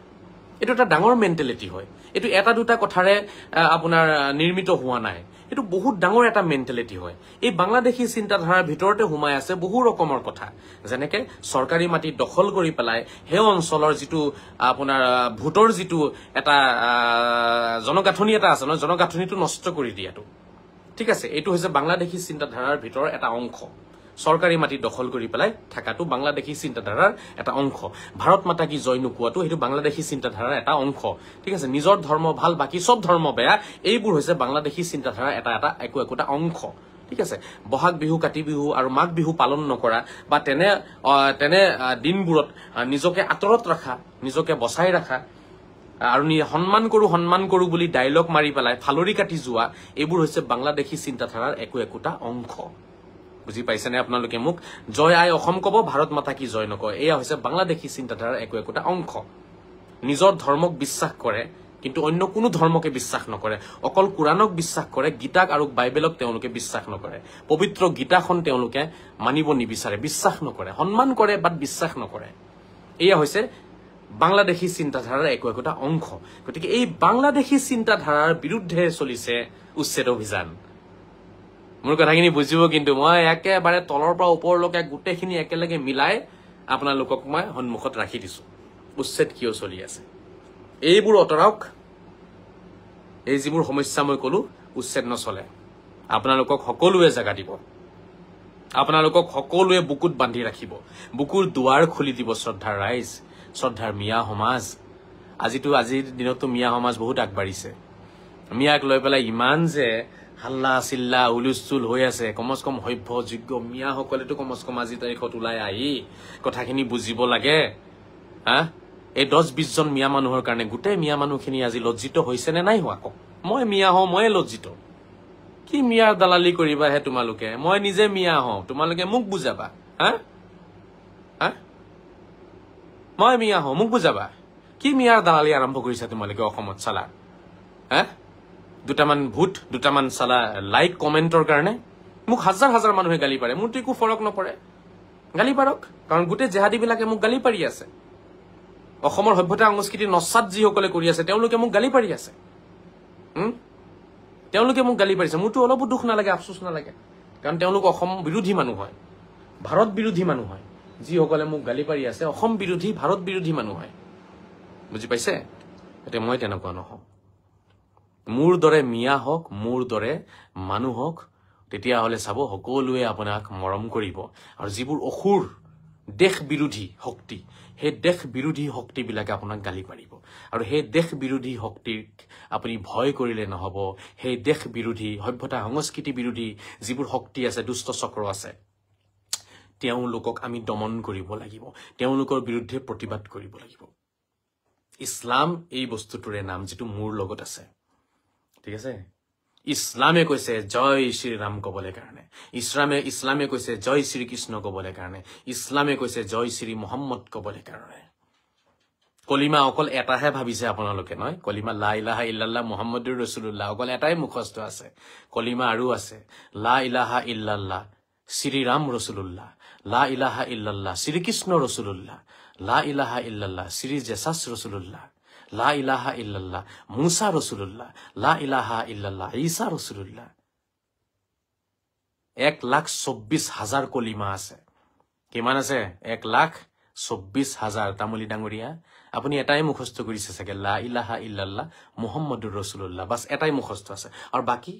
এটা এটা ডাঙৰ মেন্টেলিটি হয় এটো এটা দুটা কথাৰে আপোনাৰ নিৰ্মিত হোৱা নাই এটো বহুত ডাঙৰ এটা মেন্টেলিটি হয় এই বাংলাদেশী চিন্তাধাৰাৰ ভিতৰতে হুমাই আছে বহু ৰকমৰ কথা যেনেকে চৰকাৰী মাটি দখল কৰি পেলাই হে অঞ্চলৰ যেটো আপোনাৰ ভোটৰ যেটো এটা জনগাঁথনি এটা আছে ন জনগাঁথনিটো নষ্ট কৰি দিয়াটো ঠিক আছে এটো হৈছে বাংলাদেশী চিন্তাধাৰাৰ ভিতৰ এটা অংশ চৰকাৰী মাটি দখল কৰি পেলাই থাকাটো বাংলাদেশী চিন্তাধাৰাৰ এটা অংশ ভাৰত মাতা কি জয় নোকোৱাটো হেতু বাংলাদেশী চিন্তাধাৰাৰ এটা অংশ ঠিক আছে নিজৰ ধৰ্ম ভাল বাকি সব ধৰ্ম বেয়া এইবোৰ হৈছে বাংলাদেশী চিন্তাধাৰাৰ এটা একোটা অংশ ঠিক আছে বহাগ বিহু কাতি বিহু আৰু মাঘ বিহু পালন নকৰা বা তেনে দিনবোৰত নিজকে আতৰত ৰাখা নিজকে বচাই ৰাখা আৰু সন্মান কৰো বুলি ডায়লগ মাৰি পেলাই ফালৰি কাটি যোৱা এইবোৰ হৈছে বাংলাদেশী চিন্তাধাৰাৰ একোটা অংশ বুজি পাইছেনে আপোনালোকে মোক জয় আই অসম কব ভাৰত মাতা কি জয় নকয় এয়া হৈছে বাংলাদেশী চিন্তাধাৰাৰ একোটা অংশ নিজৰ ধৰ্মক বিশ্বাস কৰে কিন্তু অন্য কোনো ধৰ্মকে বিশ্বাস নকৰে অকল কুৰানক বিশ্বাস কৰে গীতাক আৰু বাইবেলক তেওঁলোকে বিশ্বাস নকৰে পবিত্ৰ গীতাখন তেওঁলোকে মানিব নিবিচাৰে বিশ্বাস নকৰে সন্মান কৰে বাট বিশ্বাস নকৰে এয়া হৈছে বাংলাদেশী চিন্তাধাৰাৰ একোটা অংশ গতিকে এই বাংলাদেশী চিন্তাধাৰাৰ বিৰুদ্ধে চলিছে উচ্ছেদ অভিযান মোৰ কথাখিনি বুজিব কিন্তু মই একেবাৰে তলৰ পৰা ওপৰলৈকে গোটেইখিনি একেলগে মিলাই আপোনালোকক মই সন্মুখত ৰাখি দিছো উচ্ছেদ কিয় চলি আছে এইবোৰ অতৰাওক এই যিবোৰ সমস্যা মই কলো উচ্ছেদ নচলে আপোনালোকক সকলোৱে জাগা দিব আপোনালোকক সকলোৱে বুকুত বান্ধি ৰাখিব বুকুৰ দুৱাৰ খুলি দিব শ্ৰদ্ধাৰ ৰাইজ শ্ৰদ্ধাৰ মিয়া সমাজ আজিৰ দিনতো মিয়া সমাজ বহুত আগবাঢ়িছে মিয়াক লৈ পেলাই ইমান যে হাল্লা চিল্লা উলুচুল হৈ আছে কমচ কম সভ্য যোগ্য মিয়াসকলেতো কমচ কম আজি তাৰিখত ওলাই আহি কথাখিনি বুজিব লাগে এই 10-20 জন মিয়া মানুহৰ কাৰণে গোটেই মিয়া মানুহখিনি আজি লজ্জিত হৈছে নে নাই হোৱা কওক মই মিয়া হওঁ মই লজ্জিত কি মিয়াৰ দালালি কৰিবা হে তোমালোকে মই নিজে মিয়া হওঁ তোমালোকে মোক বুজাবা মই মিয়া হওঁ মোক বুজাবা কি মিয়াৰ দালালি আৰম্ভ কৰিছা তোমালোকে অসমত চালা দুটামান ভূত দুটামান চালা লাইক কমেন্টৰ কাৰণে মোক হাজাৰ মানুহে গালি পাৰে মোৰতো একো ফৰক নপৰে গালি পাৰক কাৰণ গোটেই জেহাদীবিলাকে মোক গালি পাৰি আছে অসমৰ সভ্যতা সংস্কৃতি নচাত যিসকলে কৰি আছে তেওঁলোকে মোক গালি পাৰি আছে তেওঁলোকে মোক গালি পাৰিছে মোৰতো অলপো দুখ নালাগে আফসোস নালাগে কাৰণ তেওঁলোক অসম বিৰোধী মানুহ হয় ভাৰত বিৰোধী মানুহ হয় যিসকলে মোক গালি পাৰি আছে অসম বিৰোধী ভাৰত বিৰোধী মানুহ হয় বুজি পাইছে এতিয়া মই তেনেকুৱা নহওঁ মোৰ দৰে মিয়া হওক মোৰ দৰে মানুহ হওক তেতিয়াহ'লে চাব সকলোৱে আপোনাক মৰম কৰিব আৰু যিবোৰ অসুৰ দেশ বিৰোধী শক্তি সেই দেশ বিৰোধী শক্তিবিলাকে আপোনাক গালি পাৰিব আৰু সেই দেশ বিৰোধী শক্তিক আপুনি ভয় কৰিলে নহব সেই দেশ বিৰোধী সভ্যতা সংস্কৃতি বিৰোধী যিবোৰ শক্তি আছে দুষ্ট চক্ৰ আছে তেওঁলোকক আমি দমন কৰিব লাগিব তেওঁলোকৰ বিৰুদ্ধে প্ৰতিবাদ কৰিব লাগিব ইছলাম এই বস্তুটোৰে নাম যেটো মোৰ লগত আছে ঠিক আছে ইছলামে কৈছে জয় শ্ৰী ৰাম কবলে কাৰণে ইছলামে কৈছে জয় শ্ৰী কৃষ্ণ কবলে কাৰণে ইছলামে কৈছে জয় শ্ৰী মুহাম্মদ কবলে কাৰণে কলিমা অকল এটাহে ভাবিছে আপোনালোকে নহয় কলিমা লা ইলাহা ইল্লাল্লাহ মুহাম্মাদুৰ ৰাসূলুল্লাহ অকল এটাই মুখস্থ আছে কলিমা আৰু আছে লা ইলাহা ইল্লাল্লাহ শ্ৰী ৰাম ৰাসূলুল্লাহ লা ইলাহা ইল্লাল্লাহ শ্ৰী কৃষ্ণ ৰাসূলুল্লাহ লা ইলাহা ইল্লাল্লাহ শ্ৰী জেসাস ৰাসূলুল্লাহ লা ইলাহা ইল্লাল্লাহ মুসা রাসূলুল্লাহ লা ইলাহা ইল্লাল্লাহ ঈসা রাসূলুল্লাহ 1,24,000 কলিমা আছে কিমান আছে 1,24,000 তামুলি ডাঙৰীয়া আপুনি এটাই মুখস্থ কৰিছে চাগে লা ইলাহা ইল্লাল্লাহ মুহাম্মাদুৰ ৰাসূলুল্লাহ বাস এটাই মুখস্থ আছে আৰু বাকি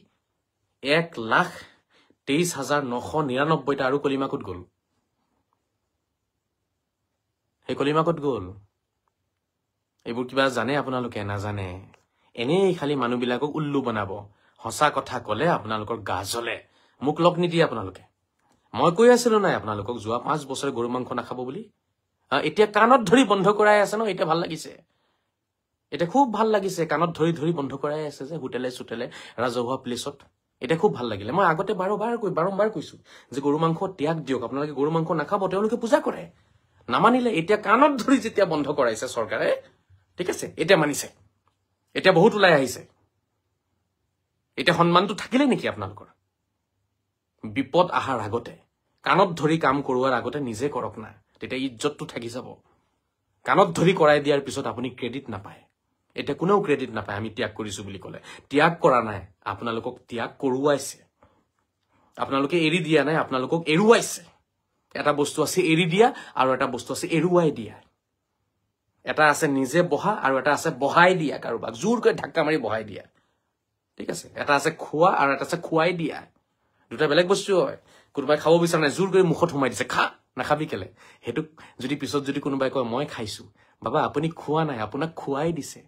1,23,999 টা আৰু কলিমা কত গল এই কলিমা কত গল এইবোৰ কিবা জানে আপোনালোকে নাজানে এনেই খালি মানুহবিলাকক উল্লু বনাব হসা কথা কলে আপোনালোকৰ গা জ্বলে মুখ লগ নিদিয়ে আপোনালোকে মই কৈ আছিলো নাই আপোনালোকক যোৱা 5 বছৰে গৰু মাংস নাখাব বুলি এতিয়া কাণত ধৰি বন্ধ কৰাই আছে ন এটা ভাল লাগিছে এটা খুব ভাল লাগিছে কাণত ধৰি ধৰি বন্ধ কৰাই আছে যে হোটেলে সুটেলে ৰাজহুৱা প্লেছত এটা খুব ভাল লাগিলে মই আগতে বাৰম্বাৰ কৈছো যে গৰু মাংস ত্যাগ দিয়ক আপোনালোকে গৰু মাংস নাখাব তেওঁলোকে পূজা কৰে নামানিলে এতিয়া কাণত ধৰি যেতিয়া বন্ধ কৰাইছে চৰকাৰে ঠিক আছে এটা মানিছে এটা বহুত উলাই আহিছে এটা সম্মানটো থাকিলে নেকি আপোনালোকৰ বিপদ আহাৰ আগতে কাণত ধৰি কাম কৰোৱাৰ আগতে নিজে কৰক না তেতিয়া ইজ্জতটো থাকি যাব কাণত ধৰি কৰাই দিয়াৰ পিছত আপুনি ক্ৰেডিট নাপায় এটা কোনেও ক্ৰেডিট নাপায় আমি ত্যাগ কৰিছো বুলি কলে ত্যাগ কৰা নাই আপোনালোকক ত্যাগ কৰোৱাইছে আপোনালোকে এৰি দিয়া নাই আপোনালোকক এৰুৱাইছে এটা বস্তু আছে এৰি দিয়া আৰু এটা বস্তু আছে এৰুৱাই দিয়া এটা আছে নিজে বহা আৰু এটা আছে বহাই দিয়া কাৰোবাক জোৰকৈ ধাক্কা মাৰি বহাই দিয়া ঠিক আছে এটা আছে খোৱা আৰু এটা আছে খুৱাই দিয়া দুটা বেলেগ বস্তু হয় কোনোবাই খাব বিচাৰ নাই জোৰ কৰি মুখত সোমাই দিছে খা নাখাবি কেলে হেতু যদি পিছত যদি কোনোবাই কয় মই খাইছো বাবা আপুনি খোৱা নাই আপোনাক খুৱাই দিছে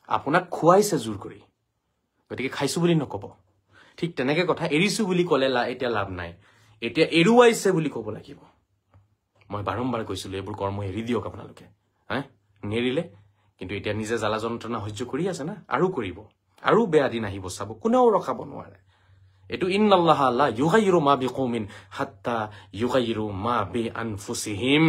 আপোনাক খুৱাইছে জোৰ কৰি গতিকে খাইছো বুলি নকব ঠিক তেনেকে কথা এৰিছো বুলি কলে এতিয়া লাভ নাই এতিয়া এৰুৱাইছে বুলি কব লাগিব মই বাৰম্বাৰ কৈছিলো এইবোৰ কৰ্ম এৰি দিয়ক আপোনালোকে নেৰিলে কিন্তু এতিয়া নিজে জ্বালা যন্ত্ৰণা সহ্য কৰি আছে না আৰু কৰিব আৰু বেয়া দিন আহিব চাব কোনেও ৰখাব নোৱাৰে এটো ইন্নাল্লাহা লা ইউগাইৰু মা বিকৌমিন হাত্তা ইউগাইৰু মা বিআনফুসিহিম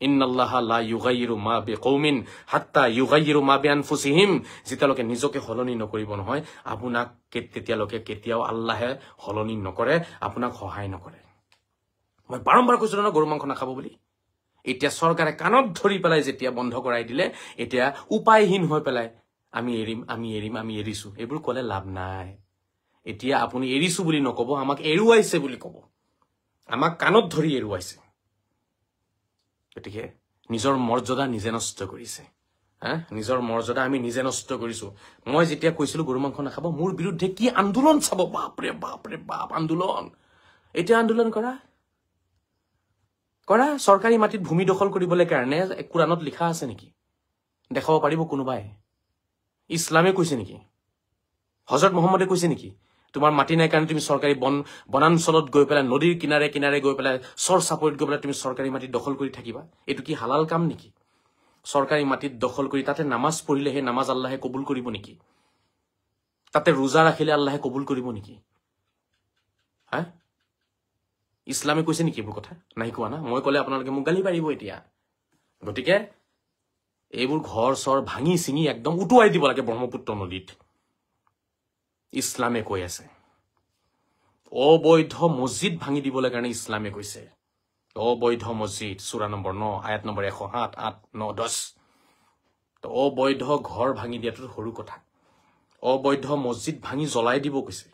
ইন্নাল্লাহা লা ইউগাইৰু মা বিকৌমিন হাত্তা ইউগাইৰু মা বিআনফুসিহিম যেতিয়ালৈকে নিজকে হলনি নকৰিব নহয় আপোনাক তেতিয়ালৈকে কেতিয়াও আল্লাহে হলনি নকৰে আপোনাক সহায় নকৰে মই বাৰম্বাৰ কৈছিলো না গৰু মাংস নাখাব বুলি এতিয়া চৰকাৰে কাণত ধৰি পেলাই যেতিয়া বন্ধ কৰাই দিলে এতিয়া উপায়হীন হৈ পেলাই আমি এৰিছো এইবোৰ কলে লাভ নাই এতিয়া আপুনি এৰিছো বুলি নকব আমাক এৰুৱাইছে বুলি কব আমাক কাণত ধৰি এৰুৱাইছে গতিকে নিজৰ মৰ্যাদা নিজে নষ্ট কৰিছে নিজৰ মৰ্যাদা আমি নিজে নষ্ট কৰিছো মই যেতিয়া কৈছিলো গৰু মাংস নাখাব মোৰ বিৰুদ্ধে কি আন্দোলন চাব বাপৰে বাপ আন্দোলন এতিয়া আন্দোলন কৰা চৰকাৰী মাটিত ভূমি দখল কৰিবলৈ কাৰণে কুৰানত লিখা আছে নেকি দেখাব পাৰিব কোনোবাই ইছলামে কৈছে নেকি হযৰত মুহাম্মদে কৈছে নেকি তোমাৰ মাটি নাই কাৰণে তুমি চৰকাৰী বনাঞ্চলত গৈ পেলাই নদীৰ কিনাৰে কিনাৰে গৈ পেলাই চৰ চাপৰিত গৈ পেলাই তুমি চৰকাৰী মাটি দখল কৰি থাকিবা এটো কি হালাল কাম নেকি চৰকাৰী মাটিত দখল কৰি তাতে নামাজ পঢ়িলে হে নামাজ আল্লাহে কবুল কৰিব নেকি তাতে ৰোজা ৰাখিলে আল্লাহে কবুল কৰিব নেকি ইছলামে কৈছে নেকি এইবোৰ কথা নাই কোৱা না মই কলে আপোনালোকে মোক গালি পাৰিব এতিয়া গতিকে এইবোৰ ঘৰ চৰ ভাঙি চিঙি একদম উটুৱাই দিব লাগে ব্ৰহ্মপুত্ৰ নদীত ইছলামে কৈ আছে অবৈধ মছজিদ ভাঙি দিবলৈ কাৰণে ইছলামে কৈছে অবৈধ মছজিদ সূৰা নম্বৰ 9 আয়াত নম্বৰ 107 8 9 10 তো অবৈধ ঘৰ ভাঙি দিয়াটো সৰু কথা অবৈধ মছজিদ ভাঙি জ্বলাই দিব কৈছে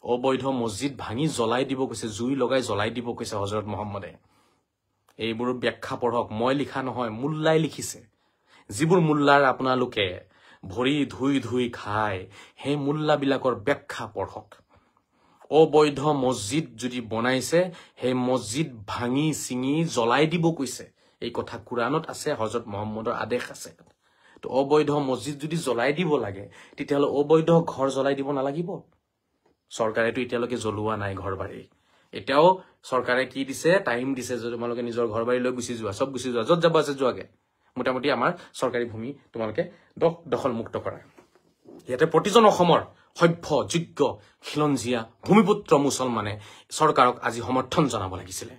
অবৈধ মছজিদ ভাঙি জ্বলাই দিব কৈছে জুই লগাই জ্বলাই দিব কৈছে হযৰত মুহাম্মদে এইবোৰ ব্যাখ্যা পঢ়ক মই লিখা নহয় মুল্লাই লিখিছে যিবোৰ মুল্লাৰ আপোনালোকে ভৰি ধুই ধুই খায় সেই মোল্লাবিলাকৰ ব্যাখ্যা পঢ়ক অবৈধ মছজিদ যদি বনাইছে সেই মছজিদ ভাঙি চিঙি জ্বলাই দিব কৈছে এই কথা কুৰাণত আছে হযৰত মুহাম্মদৰ আদেশ আছে তো অবৈধ মছজিদ যদি জ্বলাই দিব লাগে তেতিয়াহলে অবৈধ ঘৰ জ্বলাই দিব নালাগিব চৰকাৰেতো এতিয়ালৈকে জ্বলোৱা নাই ঘৰ বাৰী এতিয়াও চৰকাৰে কি দিছে টাইম দিছে যে তোমালোকে নিজৰ ঘৰ বাৰী লৈ গুচি যোৱা সব গুচি যোৱা যত যাব আছে যোৱাগে মোটামুটি আমাৰ চৰকাৰী ভূমি তোমালোকে দখল মুক্ত কৰা ইয়াতে প্ৰতিজন অসমৰ সভ্য যোগ্য খিলঞ্জীয়া ভূমিপুত্ৰ মুছলমানে চৰকাৰক আজি সমৰ্থন জনাব লাগিছিল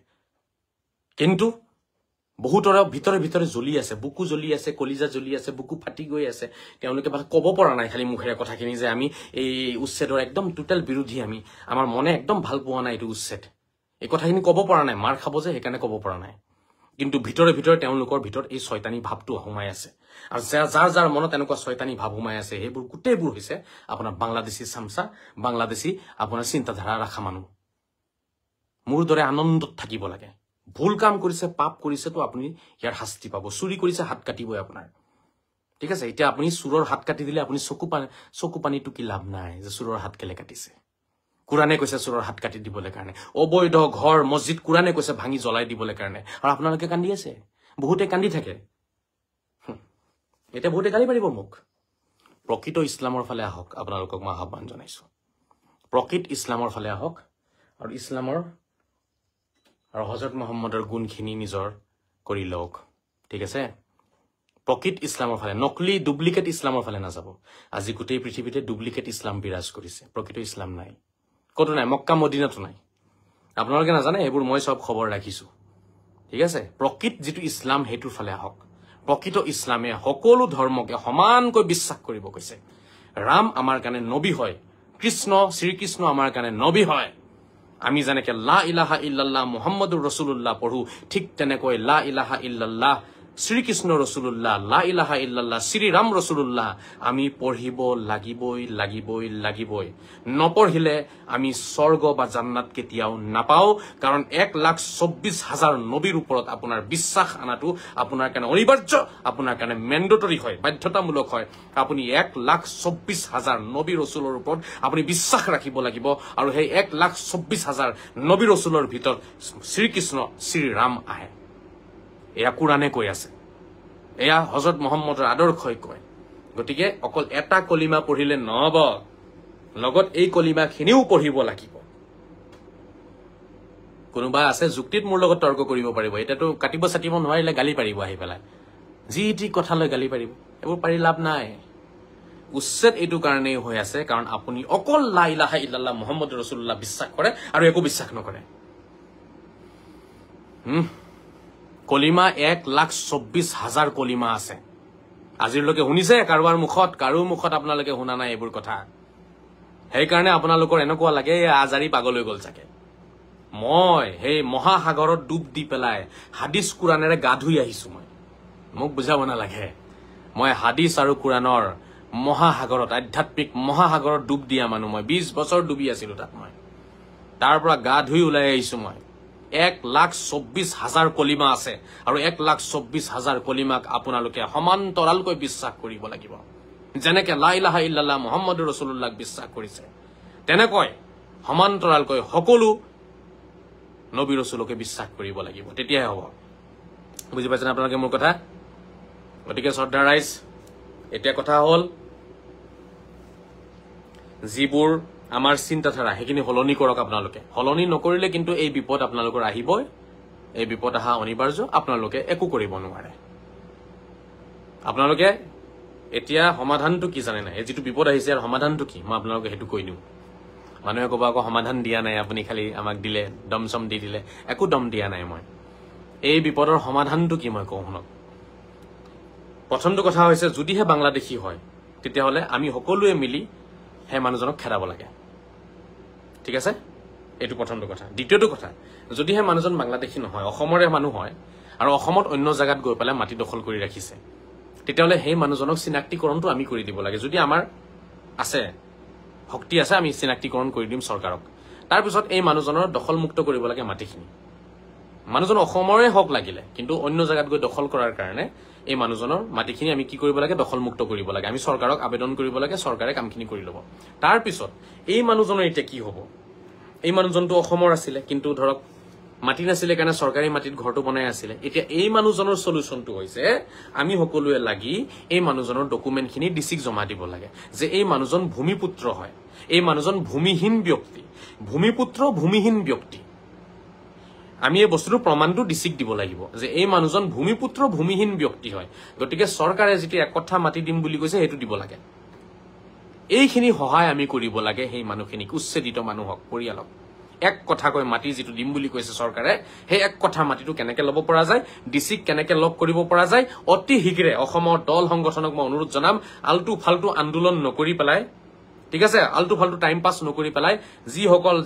কিন্তু বহুতৰ ভিতৰে ভিতৰে জ্বলি আছে বুকু জ্বলি আছে কলিজা জ্বলি আছে বুকু ফাটি গৈ আছে তেওঁলোকে ভালকৈ ক'ব পৰা নাই খালি মুখেৰে কথাখিনি যে আমি এই উচ্ছেদৰ একদম টোটাল বিৰোধী আমি আমাৰ মনে একদম ভাল পোৱা নাই এইটো উচ্ছেদ এই কথাখিনি ক'ব পৰা নাই মাৰ খাব যে সেইকাৰণে ক'ব পৰা নাই কিন্তু ভিতৰে ভিতৰে তেওঁলোকৰ ভিতৰত এই শয়তানী ভাৱটো সোমাই আছে আৰু যাৰ যাৰ মনত এনেকুৱা শয়তানী ভাৱ সোমাই আছে সেইবোৰ গোটেইবোৰ হৈছে আপোনাৰ বাংলাদেশী চামচা বাংলাদেশী আপোনাৰ চিন্তাধাৰা ৰাখা মানুহ মোৰ দৰে আনন্দত থাকিব লাগে ভুল কাম কৰিছে পাপ কৰিছে তো আপুনি ইয়াৰ শাস্তি পাব চুৰি কৰিছে হাত কাটিবই আপোনাৰ ঠিক আছে এতিয়া আপুনি চুৰৰ হাত কাটি দিলে আপুনি চকু পানী টুকি লাভ নাই যে চুৰৰ হাত কেলে কাটিছে কুৰাণে কৈছে চুৰৰ হাত কাটি দিবলৈ কাৰণে অবৈধ ঘৰ মছজিদ কুৰাণে কৈছে ভাঙি জ্বলাই দিবলৈ কাৰণে আৰু আপোনালোকে কান্দি আছে বহুতে কান্দি থাকে এতিয়া বহুতে গালি পাৰিব মোক প্ৰকৃত ইছলামৰ ফালে আহক আপোনালোকক মই আহ্বান জনাইছো প্ৰকৃত ইছলামৰ ফালে আহক আৰু ইছলামৰ আৰু হযৰত মুহাম্মদৰ গুণখিনি নিজৰ কৰি লওক ঠিক আছে প্ৰকৃত ইছলামৰ ফালে নকলি ডুপ্লিকেট ইছলামৰ ফালে নাযাব আজি গোটেই পৃথিৱীতে ডুপ্লিকেট ইছলাম বিৰাজ কৰিছে প্ৰকৃত ইছলাম নাই কতো নাই মক্কা মদিনাতো নাই আপোনালোকে নাজানে এইবোৰ মই সব খবৰ ৰাখিছো ঠিক আছে প্ৰকৃত যিটো ইছলাম হেতুৰ ফালে আহক প্ৰকৃত ইছলামে সকলো ধৰ্মকে সমানকৈ বিশ্বাস কৰিব কৈছে ৰাম আমাৰ কাৰণে নবী হয় শ্ৰীকৃষ্ণ আমাৰ কাৰণে নবী হয় আমি যেনেকে লা ইলাহা ইল্লাল্লাহ মুহাম্মাদুৰ ৰাসূলুল্লাহ পঢ়ো ঠিক তেনেকৈ লা ইলাহা ইল্লাল্লাহ শ্ৰীকৃষ্ণ ৰাসূলুল্লাহ লা ইলাহা ইল্লাল্লাহ শ্ৰী ৰাম ৰাসূলুল্লাহ আমি পঢ়িব লাগিবই নপঢ়িলে আমি স্বৰ্গ বা জান্নাত কেতিয়াও নাপাও কাৰণ 1,24,000 নবীৰ ওপৰত আপোনাৰ বিশ্বাস আনাটো আপোনাৰ কাৰণে অনিবাৰ্য আপোনাৰ কাৰণে মেন্ডেটৰী হয় বাধ্যতামূলক হয় আপুনি 1,24,000 নবী ৰাসূলৰ ওপৰত আপুনি বিশ্বাস ৰাখিব লাগিব আৰু সেই 1,24,000 নবী ৰাসূলৰ ভিতৰত শ্ৰীকৃষ্ণ শ্ৰী ৰাম আহে এয়া কুৰাণে কৈ আছে এয়া হযৰত মুহাম্মদৰ আদৰ্শই কয় গতিকে অকল এটা কলিমা পঢ়িলে নহব লগত এই কলিমা খিনিও পঢ়িব লাগিব কোনোবা আছে যুক্তিত মোৰ লগত তৰ্ক কৰিব পাৰিব এটাতো কাটিব চাটিব নোৱাৰিলে গালি পাৰিব আহি পেলাই যি টি কথালৈ গালি পাৰিব এইবোৰ পাৰি লাভ নাই উচ্ছেদ এইটো কাৰণেই হৈ আছে কাৰণ আপুনি অকল লা ইলাহা ইল্লাল্লাহ মুহাম্মাদুৰ ৰাসূলুল্লাহ বিশ্বাস কৰে আৰু একো বিশ্বাস নকৰে কলিমা 1,24,000 কলিমা আছে আজিলৈকে শুনিছে কাৰোবাৰ মুখত কাৰো মুখত আপোনালোকে শুনা নাই এইবোৰ কথা সেইকাৰণে আপোনালোকৰ এনেকুৱা লাগে আজাৰি পাগল হৈ গল চাগে মই সেই মহাসাগৰত ডুব দি পেলাই হাদিছ কুৰাণেৰে গা ধুই আহিছো মই মোক বুজাব নালাগে মই হাদিছ আৰু কুৰাণৰ মহাসাগৰত আধ্যাত্মিক মহাসাগৰত ডুব দিয়া মানুহ মই 20 বছৰ ডুবি আছিলো তাত মই তাৰ পৰা গা ধুই ওলাই আহিছো মই 1,24,000 কলিমা আছে আৰু 1,24,000 কলিমাক আপোনালোকে সমান্তৰালকৈ বিশ্বাস কৰিব লাগিব যেনেকে লা ইলাহা ইল্লাল্লাহ মুহাম্মাদুৰ ৰাসূলুল্লাহক বিশ্বাস কৰিছে তেনেকৈ সমান্তৰালকৈ সকলো নবী ৰাসূলকে বিশ্বাস কৰিব লাগিব তেতিয়াহে হ'ব বুজি পাইছেনে আপোনালোকে মোৰ কথা গতিকে শ্ৰদ্ধা ৰাইজ এতিয়া কথা হ'ল যিবোৰ আমাৰ চিন্তাধাৰা সেইখিনি হলনি কৰক আপোনালোকে হলনি নকৰিলে কিন্তু এই বিপদ আপোনালোকৰ আহিবই এই বিপদ আহা অনিবাৰ্য আপোনালোকে একো কৰিব নোৱাৰে আপোনালোকে এতিয়া সমাধানটো কি জানে নাই এই যিটো বিপদ আহিছে আৰু সমাধানটো কি মই আপোনালোকে হেতু কৈ দিওঁ মানুহে ক'ব আকৌ সমাধান দিয়া নাই আপুনি খালি আমাক দিলে দমচম দি দিলে একো দম দিয়া নাই মই এই বিপদৰ সমাধানটো কি মই কওঁ শুনক প্ৰথমটো কথা হৈছে যদিহে বাংলাদেশী হয় তেতিয়াহ'লে আমি সকলোৱে মিলি হে মানুহজনক খেদাব লাগে ঠিক আছে এইটো প্ৰথমটো কথা দ্বিতীয়টো কথা যদিহে মানুহজন বাংলাদেশী নহয় অসমৰে মানুহ হয় আৰু অসমত অন্য জায়গাত গৈ পেলাই মাটি দখল কৰি ৰাখিছে তেতিয়াহ'লে সেই মানুহজনক চিনাক্তিকৰণটো আমি কৰি দিব লাগে যদি আমাৰ আছে শক্তি আছে আমি চিনাক্তিকৰণ কৰি দিম চৰকাৰক তাৰপিছত এই মানুহজনৰ দখল মুক্ত কৰিব লাগে মাটিখিনি মানুহজন অসমৰে হক লাগিলে কিন্তু অন্য জায়গাত গৈ দখল কৰাৰ কাৰণে এই মানুহজনৰ মাটিখিনি আমি কি কৰিব লাগে দখলমুক্ত কৰিব লাগে আমি চৰকাৰক আবেদন কৰিব লাগে চৰকাৰে কামখিনি কৰি ল'ব তাৰ পিছত এই মানুহজনৰ এতিয়া কি হ'ব এই মানুহজনটো অসমৰ আছিলে কিন্তু ধৰক মাটি নাছিলে কাৰণে চৰকাৰী মাটিত ঘৰটো বনাই আছিলে এতিয়া এই মানুহজনৰ সলিউশনটো হৈছে আমি সকলোৱে লাগি এই মানুহজনৰ ডকুমেন্টখিনি ডিসিক জমা দিব লাগে যে এই মানুহজন ভূমিপুত্ৰ হয় এই মানুহজন ভূমিহীন ব্যক্তি ভূমিপুত্ৰ ভূমিহীন ব্যক্তি আমি এই বস্তুটো প্ৰমাণটো ডিসিক দিব লাগিব যে এই মানুহজন ভূমিপুত্ৰ ভূমিহীন ব্যক্তি হয় গতিকে চৰকাৰে যেটি এক কথা মাটি দিম বুলি কৈছে হেতু দিব লাগে এইখিনি সহায় আমি কৰিব লাগে সেই মানুহখিনিক উচ্ছেদিত মানুহক পৰিয়ালক এক কথা কয় মাটি যেটো দিম বুলি কৈছে চৰকাৰে হে এক কথা মাটিটো কেনেকে লব পৰা যায় ডিসিক কেনেকে লক কৰিব পৰা যায় অতি হিগৰে অসমৰ দল সংগঠনক মই অনুৰোধ জনাম আলটু ফালটু আন্দোলন নকৰি পেলাই ঠিক আছে আলটু ফালটু টাইম পাস নকৰি পেলাই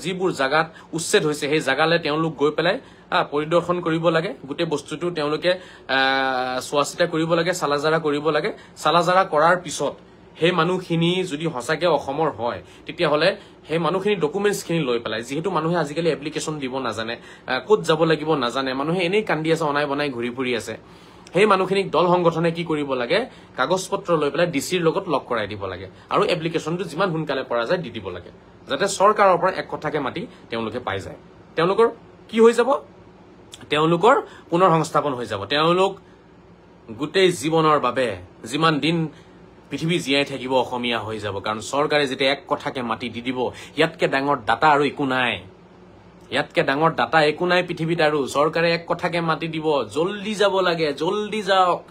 যিবোৰ জাগাত উচ্ছেদ হৈছে সেই জাগালে তেওঁলোক গৈ পেলাই পৰিদৰ্শন কৰিব লাগে গুটে বস্তুটো তেওঁলোকে সোৱাচিতা কৰিব লাগে সালাজাৰা কৰিব লাগে সালাজাৰা কৰাৰ পিছত হে মানুহখিনি যদি হসাকে অসমৰ হয় তেতিয়া হলে হে মানুহখিনি ডকুমেন্টস খিনি লৈ পেলাই যেহেতু মানুহে আজিকালি এপ্লিকেশন দিব নাজানে কোত যাব লাগিব নাজানে মানুহে এনেই কান্দি আছে অনাই বনাই ঘূৰি ফুৰি আছে সেই মানুহখিনিক দল সংগঠনে কি কৰিব লাগে কাগজপত্ৰ লৈ পেলাই ডিসিৰ লগত লক কৰাই দিব লাগে আৰু এপ্লিকেশনটো যিমান হুনকালে পৰা যায় দি দিব লাগে যাতে চৰকাৰৰ পৰা এক কথাকে মাটি তেওঁলোকে পাই যায় তেওঁলোকৰ কি হৈ যাব তেওঁলোকৰ পুনৰ সংস্থাপন হৈ যাব তেওঁলোক গুটেই জীৱনৰ বাবে যিমান দিন পৃথিৱী জীয়াই থাকিব অসমীয়া হৈ যাব কাৰণ চৰকাৰে যেতিয়া এক কথাকে মাটি দি দিব ইয়াতকে ডাঙৰ ডাটা আৰু একো নাই ইয়াতকে ডাঙৰ ডাটা একো নাই পৃথিৱীত আৰু চৰকাৰে এক কথাকে মাটি দিব জলদি যাব লাগে জলদি যাওক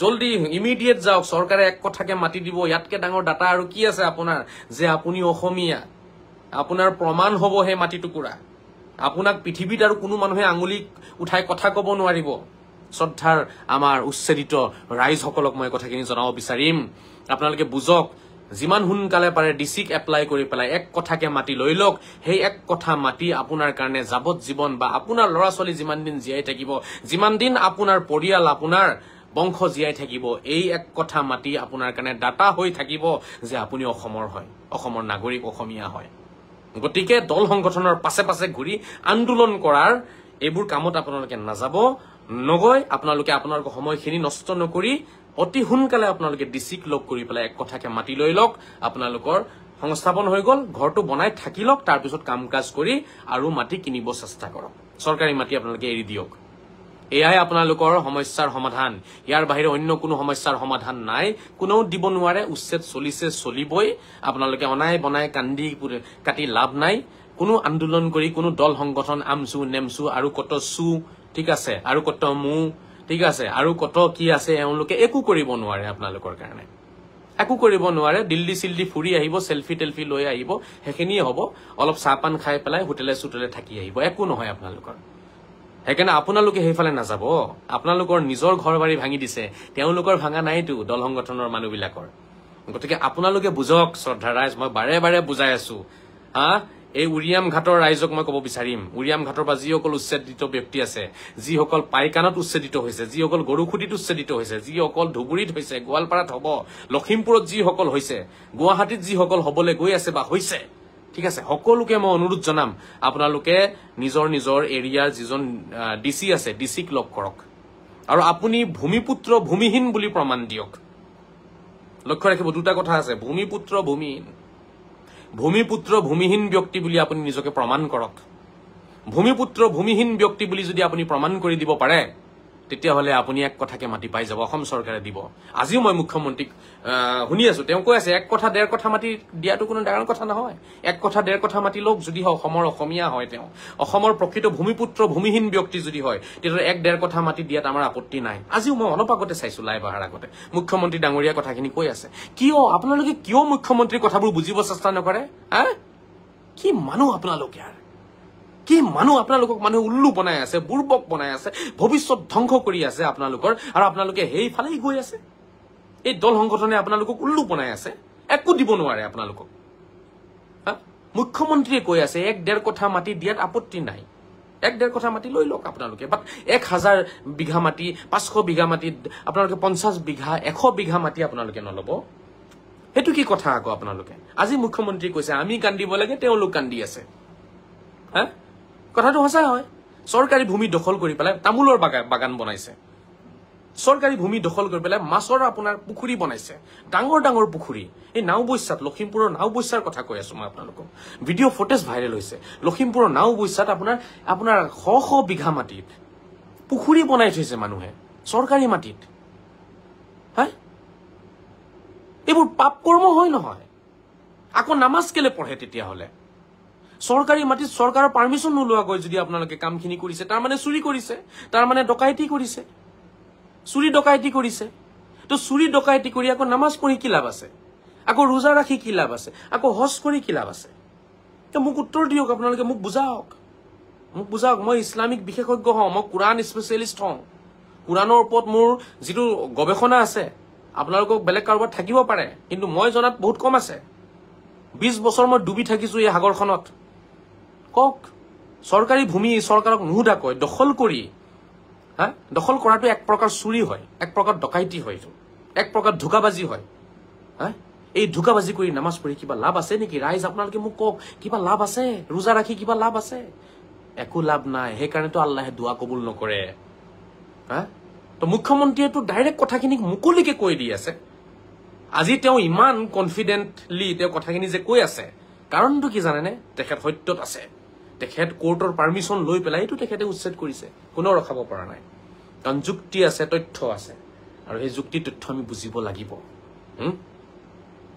জলদি ইমিডিয়েট যাওক চৰকাৰে এক কথাকে মাটি দিব ইয়াতকে ডাঙৰ ডাটা আৰু কি আছে আপোনাৰ যে আপুনি অসমীয়া আপোনাৰ প্ৰমাণ হ'ব হে মাটি টুকুৰা আপোনাক পৃথিৱীত আৰু কোনো মানুহে আঙুলি উঠাই কথা ক'ব নোৱাৰিব শ্ৰদ্ধাৰ আমাৰ উচ্ছেদিত ৰাইজসকলক মই কথাখিনি জনাব বিচাৰিম আপোনালোকে বুজক যিমান হুনকালে পাৰে ডিসিক এপ্লাই কৰি পেলাই এক কথাকে মাটি লৈ লওক সেই এক কথা মাটি আপোনাৰ কাৰণে যাবত জীৱন বা আপোনাৰ ল'ৰা ছোৱালী যিমান দিন জীয়াই থাকিব যিমান দিন আপোনাৰ পৰিয়াল আপোনাৰ বংশ জীয়াই থাকিব এই এক কথা মাটি আপোনাৰ কাৰণে ডাটা হৈ থাকিব যে আপুনি অসমৰ হয় অসমৰ নাগৰিক অসমীয়া হয় গতিকে দল সংগঠনৰ পাছে পাছে ঘূৰি আন্দোলন কৰাৰ এইবোৰ কামত আপোনালোকে নাযাব নগৈ আপোনালোকে আপোনালোকৰ সময়খিনি নষ্ট নকৰি অতি হুনকালে আপোনালোকে ডিসিক লক কৰি পেলাই এক কথাকে মাটি লৈ লওক আপোনালোকৰ সংস্থাপন হৈ গল ঘৰটো বনাই থাকি লওক তাৰ পিছত কাম কাজ কৰি আৰু মাটি কিনিব চেষ্টা কৰক চৰকাৰী মাটি আপোনালোকে এৰি দিয়ক এয়াই আপোনালোকৰ সমস্যাৰ সমাধান ইয়াৰ বাহিৰে অন্য কোনো সমস্যাৰ সমাধান নাই কোনো দিব নোৱাৰে উচ্ছেদ চলিছে চলিবই আপোনালোকে অনাই বনাই কান্দি কাটি লাভ নাই কোনো আন্দোলন কৰি কোনো দল সংগঠন আমসু নেমসু আৰু কত সু ঠিক আছে আৰু কত মু ঠিক আছে আৰু কত কি আছে এওঁলোকে একো কৰিব নোৱাৰে আপোনালোকৰ কাৰণে একো কৰিব নোৱাৰে দিল্লী সিল্লি ফুৰি আহিব সেলফি টেলফি লৈ আহিব হেখিনি হ'ব অলপ চাহপান খাই পেলাই হোটেলে সুটেলে থাকি আহিব একো নহয় আপোনালোকৰ হেকানে আপোনালোকে হেইফালে নাযাব আপোনালোকৰ নিজৰ ঘৰবাৰী ভাঙি দিছে তেওঁলোকৰ ভাঙা নাইতো দল সংগঠনৰ মানুহবিলাকৰ গতিকে আপোনালোকে বুজক শ্ৰদ্ধা ৰাইজ মই বাৰে বাৰে বুজাই আছো এই উৰিয়াম ঘাটৰ ৰাইজক মই ক'ব বিচাৰিম উৰিয়াম ঘাটৰ বা যিসকল উচ্ছেদিত ব্যক্তি আছে যিসকল পাইকানত উচ্ছেদিত হৈছে যিসকল গৰুখুটিত উচ্ছেদিত হৈছে যিসকল ধুবুৰীত হৈছে গোৱালপাৰাত হ'ব লখিমপুৰত যিসকল হৈছে গুৱাহাটীত যিসকল হ'বলৈ গৈ আছে বা হৈছে ঠিক আছে সকলোকে মই অনুৰোধ জনাম আপোনালোকে নিজৰ নিজৰ এৰিয়াৰ যিজন ডিসি আছে ডিসিক লক কৰক আৰু আপুনি ভূমিপুত্ৰ ভূমিহীন বুলি প্ৰমাণ দিয়ক লক্ষ্য ৰাখিব দুটা কথা আছে ভূমিপুত্ৰ ভূমিহীন ভূমিপুত্ৰ ভূমিহীন ব্যক্তি বুলি আপুনি নিজকে প্ৰমাণ কৰক ভূমিপুত্ৰ ভূমিহীন ব্যক্তি বুলি যদি আপুনি প্ৰমাণ কৰি দিব পাৰে তেতিয়া হলে আপুনি এক কথাকে মাটি পাই যাব অসম চৰকাৰে দিব আজিও মই মুখ্যমন্ত্ৰীক শুনি আছো তেওঁ কৈ আছে এক কথা ডেৰ কথা মাটি দিয়াটো কোনো ডাঙৰ কথা নহয় এক কথা ডেৰ কথা মাটি লোক যদি অসমৰ অসমীয়া হয় তেওঁ অসমৰ প্ৰকৃত ভূমিপুত্ৰ ভূমিহীন ব্যক্তি যদি হয় তেতিয়া এক ডেৰ কথা মাটি দিয়াত আমাৰ আপত্তি নাই আজিও মই অলপ আগতে চাইছো লাইভ অহাৰ আগতে মুখ্যমন্ত্ৰী ডাঙৰীয়া কথাখিনি কৈ আছে কিয় আপোনালোকে কিয় মুখ্যমন্ত্ৰীৰ কথাবোৰ বুজিব চেষ্টা নকৰে কি মানুহ আপোনালোকে কি মানুহ আপোনালোকক মানুহ উল্লু বনাই আছে বুৰ্বক বনাই আছে ভৱিষ্যত ধ্বংস কৰি আছে আপোনালোকৰ আৰু আপোনালোকে হেইফালেই গৈ আছে এই দল সংগঠনে আপোনালোকক উল্লু বনাই আছে একো দিব নোৱাৰে আপোনালোকক মুখ্যমন্ত্ৰীয়ে কৈ আছে এক ডেৰ কথা মাটি দিয়াত আপত্তি নাই এক ডেৰ কথা মাটি লৈ লওক আপোনালোকে বাট 1000 বিঘা মাটি 500 বিঘা মাটি আপোনালোকে 50 বিঘা 100 বিঘা মাটি আপোনালোকে নলব হেতু কি কথা আকৌ আপোনালোকে আজি মুখ্যমন্ত্ৰী কৈছে আমি কান্দিব লাগে তেওঁলোক কান্দি আছে কথাটো সঁচা হয় চৰকাৰী ভূমি দখল কৰি পেলাই তামোলৰ বাগান বনাইছে চৰকাৰী ভূমি দখল কৰি পেলাই মাছৰ আপোনাৰ পুখুৰী বনাইছে, ডাঙৰ ডাঙৰ পুখুৰী। এই নাওবৈচাত, লখিমপুৰৰ নাওবৈচাৰ কথা কৈ আছো মই আপোনালোকক। ভিডিঅ' ফুটেজ ভাইৰেল হৈছে। লখিমপুৰৰ নাওবৈচাত আপোনাৰ শ বিঘা মাটিত পুখুৰী বনাই থৈছে মানুহে, চৰকাৰী মাটিত। হা, এইবোৰ পাপ কৰ্ম হয় নহয়? আকৌ নামাজ কেলে পঢ়ে তেতিয়াহ'লে? চৰকাৰী মাটিত চৰকাৰৰ পাৰ্মিশ্যন নোলোৱাকৈ যদি আপোনালোকে কামখিনি কৰিছে, তাৰমানে চুৰি কৰিছে, তাৰমানে ডকাইতি কৰিছে, চুৰি ডকাইতি কৰিছে। তো চুৰি ডকাইতি কৰি আকৌ নামাজ পঢ়ি কি লাভ আছে? আকৌ ৰোজা ৰাখি কি লাভ আছে? আকৌ হজ কৰি কি লাভ আছে? মোক উত্তৰ দিয়ক, আপোনালোকে মোক বুজাওক, মই ইছলামিক বিশেষজ্ঞ হওঁ, মই কোৰাণ স্পেচিয়েলিষ্ট হওঁ। কোৰাণৰ ওপৰত মোৰ যিটো গৱেষণা আছে, আপোনালোকক বেলেগ কাৰোবাৰ থাকিব পাৰে, কিন্তু মই জনাত বহুত কম আছে। 20 বছৰ মই ডুবি থাকিছো এই সাগৰখনত। কওক, চৰকাৰী ভূমি চৰকাৰক নুসুধাকৈ দখল কৰি, দখল কৰাটো এক প্ৰকাৰ চুৰি হয়, এক প্ৰকাৰ ডকাইতি হয়, এক প্ৰকাৰ ধোকাবাজি হয়। এই ধোকাবাজি কৰি নামাজ পঢ়ি কিবা লাভ আছে নেকি? ৰাইজ আপোনালোকে মোক কওক, কিবা লাভ আছে? ৰোজা ৰাখি কিবা লাভ আছে? একো লাভ নাই। সেইকাৰণেতো আল্লাহে দুৱা কবুল নকৰে। তো মুখ্যমন্ত্ৰীয়েতো ডাইৰেক্ট কথাখিনি মুকলিকে কৈ দি আছে। আজি তেওঁ ইমান কনফিডেণ্টলি তেওঁ কথাখিনি যে কৈ আছে, কাৰণটো কি জানেনে? তেখেত সত্যত আছে। তেখেত কোৰ্টৰ পাৰ্মিশ্যন লৈ পেলাই এইটো তেখেতে উচ্ছেদ কৰিছে, কোনেও ৰখাব পৰা নাই। কাৰণ যুক্তি আছে, তথ্য আছে, আৰু সেই যুক্তি তথ্য আমি বুজিব লাগিব।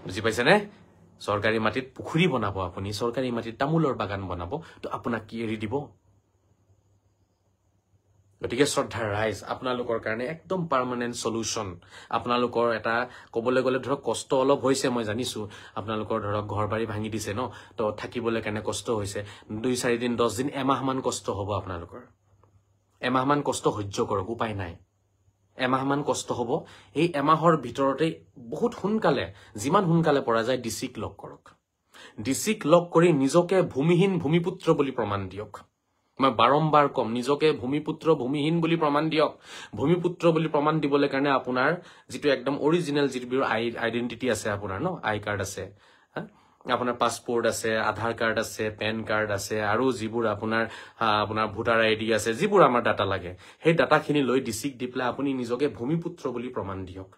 বুজি পাইছেনে? চৰকাৰী মাটিত পুখুৰী বনাব আপুনি, চৰকাৰী মাটিত তামোলৰ বাগান বনাব, তো আপোনাক কি এৰি দিব? গতিকে শ্ৰদ্ধাৰ ৰাইজ, আপোনালোকৰ কাৰণে একদম পাৰ্মানেণ্ট সলিউশ্যন। আপোনালোকৰ এটা ক'বলৈ গ'লে ধৰক কষ্ট অলপ হৈছে, মই জানিছো। আপোনালোকৰ ধৰক ঘৰ বাৰী ভাঙি দিছে ন, তো থাকিবলৈ কাৰণে কষ্ট হৈছে। 2-4 দিন, 10 দিন, এমাহমান কষ্ট হ'ব আপোনালোকৰ। এমাহমান কষ্ট সহ্য কৰক, উপায় নাই। এমাহমান কষ্ট হ'ব। এই এমাহৰ ভিতৰতে বহুত সোনকালে, যিমান সোনকালে পৰা যায়, ডিচিক লগ কৰক। ডিচিক লগ কৰি নিজকে ভূমিহীন ভূমিপুত্ৰ বুলি প্ৰমাণ দিয়ক। মই বাৰম্বাৰ কম, নিজকে ভূমিপুত্ৰ ভূমিহীন বুলি প্ৰমাণ দিয়ক। ভূমিপুত্ৰ বুলি প্ৰমাণ দিবলৈ কাৰণে আপোনাৰ যিটো একদম অৰিজিনেল যিটো আইডেণ্টিটি আছে আপোনাৰ ন, আই কাৰ্ড আছে, আপোনাৰ পাছপোৰ্ট আছে, আধাৰ কাৰ্ড আছে, পেন কাৰ্ড আছে, আৰু যিবোৰ আপোনাৰ ভোটাৰ আইডি আছে, যিবোৰ আমাৰ ডাটা লাগে, সেই ডাটাখিনি লৈ ডিচিক দি পেলাই আপুনি নিজকে ভূমিপুত্ৰ বুলি প্ৰমাণ দিয়ক।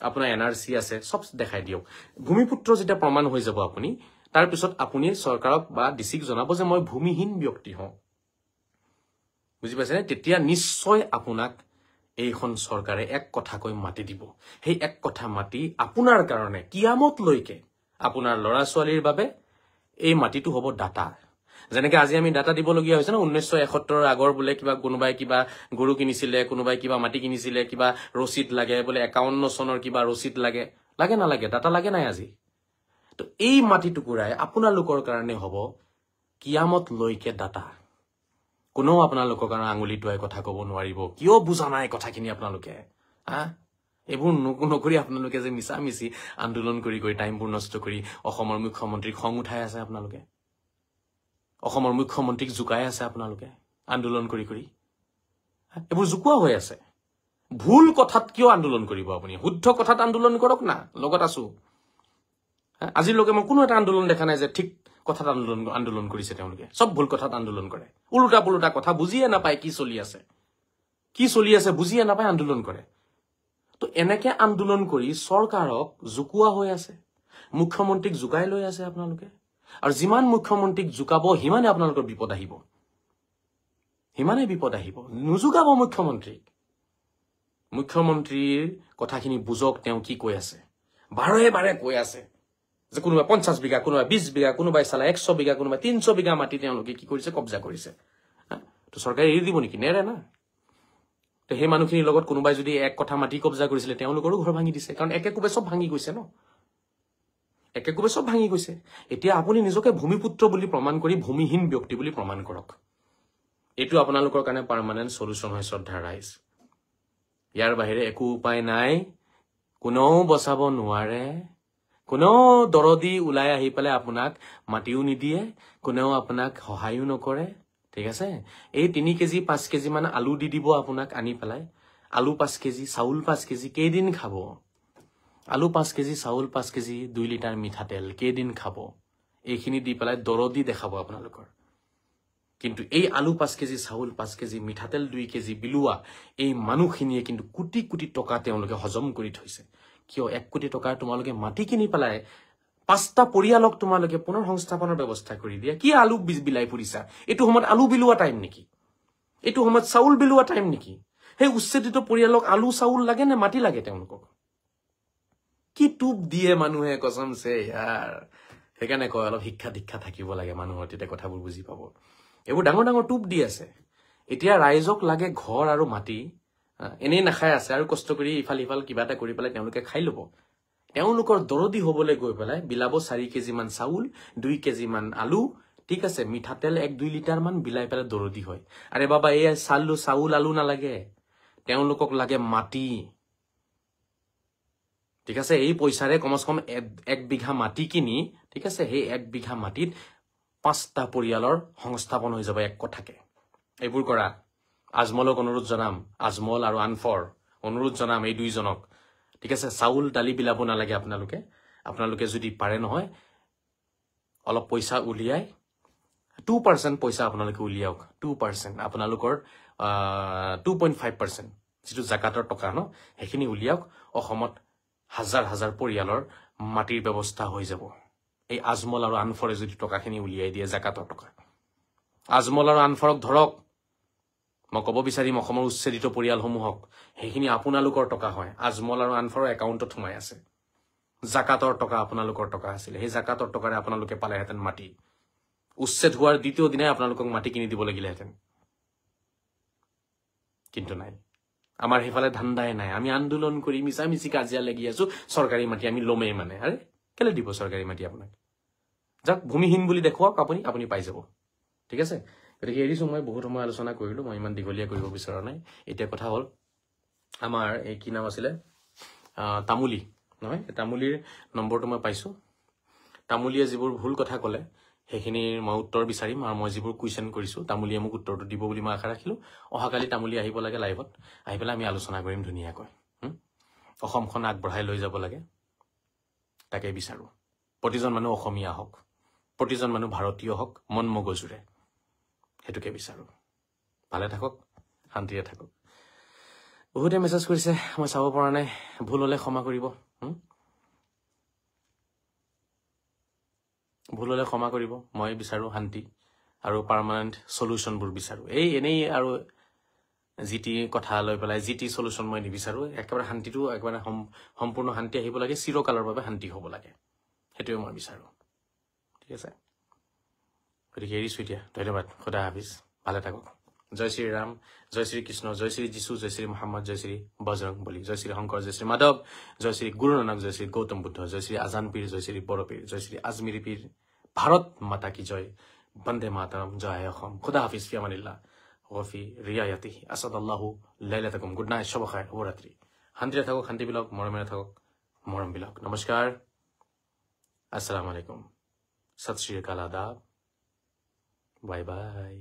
আপোনাৰ NRC আছে, চব দেখাই দিয়ক। ভূমিপুত্ৰ যেতিয়া প্ৰমাণ হৈ যাব আপুনি, তাৰপিছত আপুনি চৰকাৰক বা ডিচিক জনাব যে মই ভূমিহীন ব্যক্তি হওঁ। বুজি পাইছেনে? তেতিয়া নিশ্চয় আপোনাক এইখন চৰকাৰে এক কথাকৈ মাতি দিব। সেই এক কথা মাতি আপোনাৰ কাৰণে কিয়ামতলৈকে আপোনাৰ ল'ৰা ছোৱালীৰ বাবে এই মাটিটো হ'ব ডাটা। যেনেকে আজি আমি ডাটা দিবলগীয়া হৈছে ন, 1971 আগৰ বোলে কিবা কোনোবাই কিবা গৰু কিনিছিলে, কোনোবাই কিবা মাটি কিনিছিলে, কিবা ৰচিদ লাগে বোলে, 51 চনৰ কিবা ৰচিদ লাগে। লাগে নালাগে? ডাটা লাগে নাই আজি? তো এই মাটি টুকুৰাই আপোনালোকৰ কাৰণে হ'ব কিয়ামতলৈকে ডাটা। কোনেও আপোনালোকৰ কাৰণে আঙুলি টোৱাই কথা ক'ব নোৱাৰিব। কিয় বুজা নাই কথাখিনি আপোনালোকে? এইবোৰ নকৰি আপোনালোকে যে মিছা মিছি আন্দোলন কৰি টাইমবোৰ নষ্ট কৰি অসমৰ মুখ্যমন্ত্ৰীক খং উঠাই আছে আপোনালোকে। অসমৰ মুখ্যমন্ত্ৰীক জোকাই আছে আপোনালোকে আন্দোলন কৰি। এইবোৰ জোকোৱা হৈ আছে। ভুল কথাত কিয় আন্দোলন কৰিব আপুনি? শুদ্ধ কথাত আন্দোলন কৰক না, লগত আছো। আজিলৈকে মই কোনো এটা আন্দোলন দেখা নাই যে ঠিক কথাত আন্দোলন কৰিছে তেওঁলোকে। চব ভুল কথাত আন্দোলন কৰে, উল্টা পুল্টা কথা বুজিয়ে নাপায় কি চলি আছে বুজিয়ে নাপায় আন্দোলন কৰে। তো এনেকে আন্দোলন কৰি চৰকাৰক জোকোৱা হৈ আছে, মুখ্যমন্ত্ৰীক জোকাই লৈ আছে আপোনালোকে। আৰু যিমান মুখ্যমন্ত্ৰীক জোকাব সিমানে আপোনালোকৰ বিপদ আহিব, সিমানে বিপদ আহিব। নুজোকাব মুখ্যমন্ত্ৰীক। মুখ্যমন্ত্ৰীৰ কথাখিনি বুজক, তেওঁ কি কৈ আছে। বাৰে বাৰে কৈ আছে যে কোনোবাই 50 বিঘা, কোনোবাই 20 বিঘা, কোনোবাই চালা 100 বিঘা, কোনোবাই 300 বিঘা মাটি তেওঁলোকে কি কৰিছে, কব্জা কৰিছে। তো চৰকাৰে এৰি দিব নেকি? নেৰে না। তো সেই মানুহখিনিৰ লগত কোনোবাই যদি এক কথা মাটি কব্জা কৰিছিলে, তেওঁলোকৰো ঘৰ ভাঙি দিছে। কাৰণ একেকোবে চব ভাঙি গৈছে ন, একেকোবে চব ভাঙি গৈছে। এতিয়া আপুনি নিজকে ভূমিপুত্ৰ বুলি প্ৰমাণ কৰি ভূমিহীন ব্যক্তি বুলি প্ৰমাণ কৰক। এইটো আপোনালোকৰ কাৰণে পাৰ্মানেণ্ট সলিউশ্যন হয় শ্ৰদ্ধাৰ ৰাইজ। ইয়াৰ বাহিৰে একো উপায় নাই। কোনেও বচাব নোৱাৰে, কোনেও দৰদি ওলাই আহি পেলাই আপোনাক মাটিও নিদিয়ে, কোনেও আপোনাক সহায়ো নকৰে। ঠিক আছে? এই 3 কেজি 5 কেজি মান আলু দি দিব আপোনাক আনি পেলাই। আলু 5 কেজি, চাউল 5 কেজি, কেইদিন খাব? আলু 5 কেজি, চাউল 5 কেজি, 2 লিটাৰ মিঠাতেল, কেইদিন খাব? এইখিনি দি পেলাই দৰদি দেখাব আপোনালোকৰ। কিন্তু এই আলু 5 কেজি, চাউল 5 কেজি, মিঠাতেল 2 কেজি বিলোৱা এই মানুহখিনিয়ে কিন্তু কোটি কোটি টকা তেওঁলোকে হজম কৰি থৈছে। কিয় 1 কোটি টকাৰ তোমালোকে মাটি কিনি পেলাই 5টা পৰিয়ালক তোমালোকে পুনৰ সংস্থাপনৰ ব্যৱস্থা কৰি দিয়া। কি আলু বিলাই ফুৰিছা? এইটো সময়ত আলু বিলোৱা টাইম নেকি? এইটো সময়ত চাউল বিলোৱা টাইম নেকি? সেই উচ্ছেদিত পৰিয়ালক আলু চাউল লাগে নে মাটি লাগে তেওঁলোকক? কি টুপ দিয়ে মানুহে কসমছে ইয়াৰ। সেইকাৰণে কয় অলপ শিক্ষা দীক্ষা থাকিব লাগে মানুহৰ, তেতিয়া কথাবোৰ বুজি পাব। এইবোৰ ডাঙৰ ডাঙৰ টুপ দি আছে। এতিয়া ৰাইজক লাগে ঘৰ আৰু মাটি, এনেই নাখায় আছে আৰু কষ্ট কৰি ইফাল ইফাল কিবা এটা কৰি পেলাই তেওঁলোকে খাই ল'ব। তেওঁলোকৰ দৰদী হবলৈ গৈ পেলাই বিলাব 4 কেজি মান চাউল, 2 কেজি মান আলু, ঠিক আছে, মিঠাতেল 1-2 লিটাৰ মান বিলাই পেলাই দৰদী হয়। আৰে বাবা এই চাউল আলু নালাগে, তেওঁলোকক লাগে মাটি। ঠিক আছে, এই পইচাৰে কমচে কম 1 বিঘা মাটি কিনি, ঠিক আছে, সেই 1 বিঘা মাটিত 5টা পৰিয়ালৰ সংস্থাপন হৈ যাব এক কথাকে। এইবোৰ কৰা। আজমলক অনুৰোধ জনাম, আজমল আৰু আনফৰ অনুৰোধ জনাম এই দুইজনক, ঠিক আছে, চাউল দালি বিলাব নালাগে আপোনালোকে যদি পাৰে নহয় অলপ পইচা উলিয়াই 2% পইচা আপোনালোকে উলিয়াওক। 2% আপোনালোকৰ 2.5% যিটো জাকাতৰ টকা ন, সেইখিনি উলিয়াওক। অসমত হাজাৰ হাজাৰ পৰিয়ালৰ মাটিৰ ব্যৱস্থা হৈ যাব। এই আজমল আৰু আনফৰে যদি টকাখিনি উলিয়াই দিয়ে জাকাতৰ টকা, আজমল আৰু আনফৰক ধৰক। মই ক'ব বিচাৰিম অসমৰ উচ্ছেদিত পৰিয়ালসমূহক, সেইখিনি আপোনালোকৰ টকা হয়। আজমল আৰু আনফৰৰ একাউণ্টত সোমাই আছে। জাকাতৰ টকা আপোনালোকৰ টকা আছিলে। সেই জাকাতৰ টকাৰে আপোনালোকে পালেহেঁতেন মাটি। উচ্ছেদ হোৱাৰ দ্বিতীয় দিনাই আপোনালোকক মাটি কিনি দিব লাগিলেহেঁতেন, কিন্তু নাই। আমাৰ সেইফালে ধান্দাই নাই। আমি আন্দোলন কৰি মিছামিছি কাজিয়া লাগি আছো, চৰকাৰী মাটি আমি লমেই মানে। আৰে কেলে দিব চৰকাৰী মাটি আপোনাক? যাক ভূমিহীন বুলি দেখুৱাওক, আপুনি পাই যাব। ঠিক আছে, গতিকে এৰিছো। মই বহুত সময় আলোচনা কৰিলো, মই ইমান দীঘলীয়া কৰিব বিচৰা নাই। এতিয়া কথা হ'ল আমাৰ এই কি নাম আছিলে, তামুলী নহয়, তামুলীৰ নম্বৰটো মই পাইছো। তামুলীয়ে যিবোৰ ভুল কথা ক'লে সেইখিনিৰ মই উত্তৰ বিচাৰিম, আৰু মই যিবোৰ কুৱেশ্যন কৰিছো তামুলীয়ে মোক উত্তৰটো দিব বুলি মই আশা ৰাখিলো। অহাকালি তামুলী আহিব লাগে লাইভত, আহি পেলাই আমি আলোচনা কৰিম ধুনীয়াকৈ। অসমখন আগবঢ়াই লৈ যাব লাগে, তাকে বিচাৰো। প্ৰতিজন মানুহ অসমীয়া হওক, প্ৰতিজন মানুহ ভাৰতীয় হওক, মন মগজুৰে, সেইটোকে বিচাৰো। ভালে থাকক, শান্তিৰে থাকক। বহুতে মেছেজ কৰিছে, মই চাব পৰা নাই, ভুল হলে ক্ষমা কৰিব। ভুল হলে ক্ষমা কৰিব। মই বিচাৰো শান্তি আৰু পাৰ্মানেণ্ট চলিউশ্যনবোৰ বিচাৰো। এনেই আৰু যি টি কথা লৈ পেলাই যি টি চলিউশ্যন মই নিবিচাৰো। একেবাৰে শান্তিটো একেবাৰে সম্পূৰ্ণ শান্তি আহিব লাগে, চিৰকালৰ বাবে শান্তি হ'ব লাগে, সেইটোৱে মই বিচাৰো। ঠিক আছে, গতিকে এৰিছো এতিয়া। ধন্যবাদ, খুদা হাফিজ, ভালে থাকক। জয় শ্ৰী ৰাম, জয় শ্ৰী কৃষ্ণ, জয় শ্ৰী যীশু, জয় শ্ৰী মহম্মদ, জয় শ্ৰী বজৰং বলী, জয় শ্ৰী শংকৰ, জয় শ্ৰী মাধৱ, জয় শ্ৰী গুৰু নানক, জয় শ্ৰী গৌতম বুদ্ধ, জয় শ্ৰী আজান পীৰ, জয় শ্ৰী বড়ো পীৰ, জয় শ্ৰী আজমিৰী পীৰ। ভাৰত মাতা কি জয়, বন্দে মাতৰম, জয় অসম। খুদা হাফিজ, ফি আমানিল্লাহ, ওফি ৰিয়ায়াতি, আসাদ আল্লাহু লাইলাতাকুম। গুড নাইট, শুভ খাইৰ, শুভৰাত্ৰি। শান্তিৰে থাকক, শান্তি বিলাকক, মৰমেৰে থাকক, মৰম বিলাকক। নমস্কাৰ, আসসালামু আলাইকুম, সত শ্ৰী আকাল, আদাব, বাই বাই।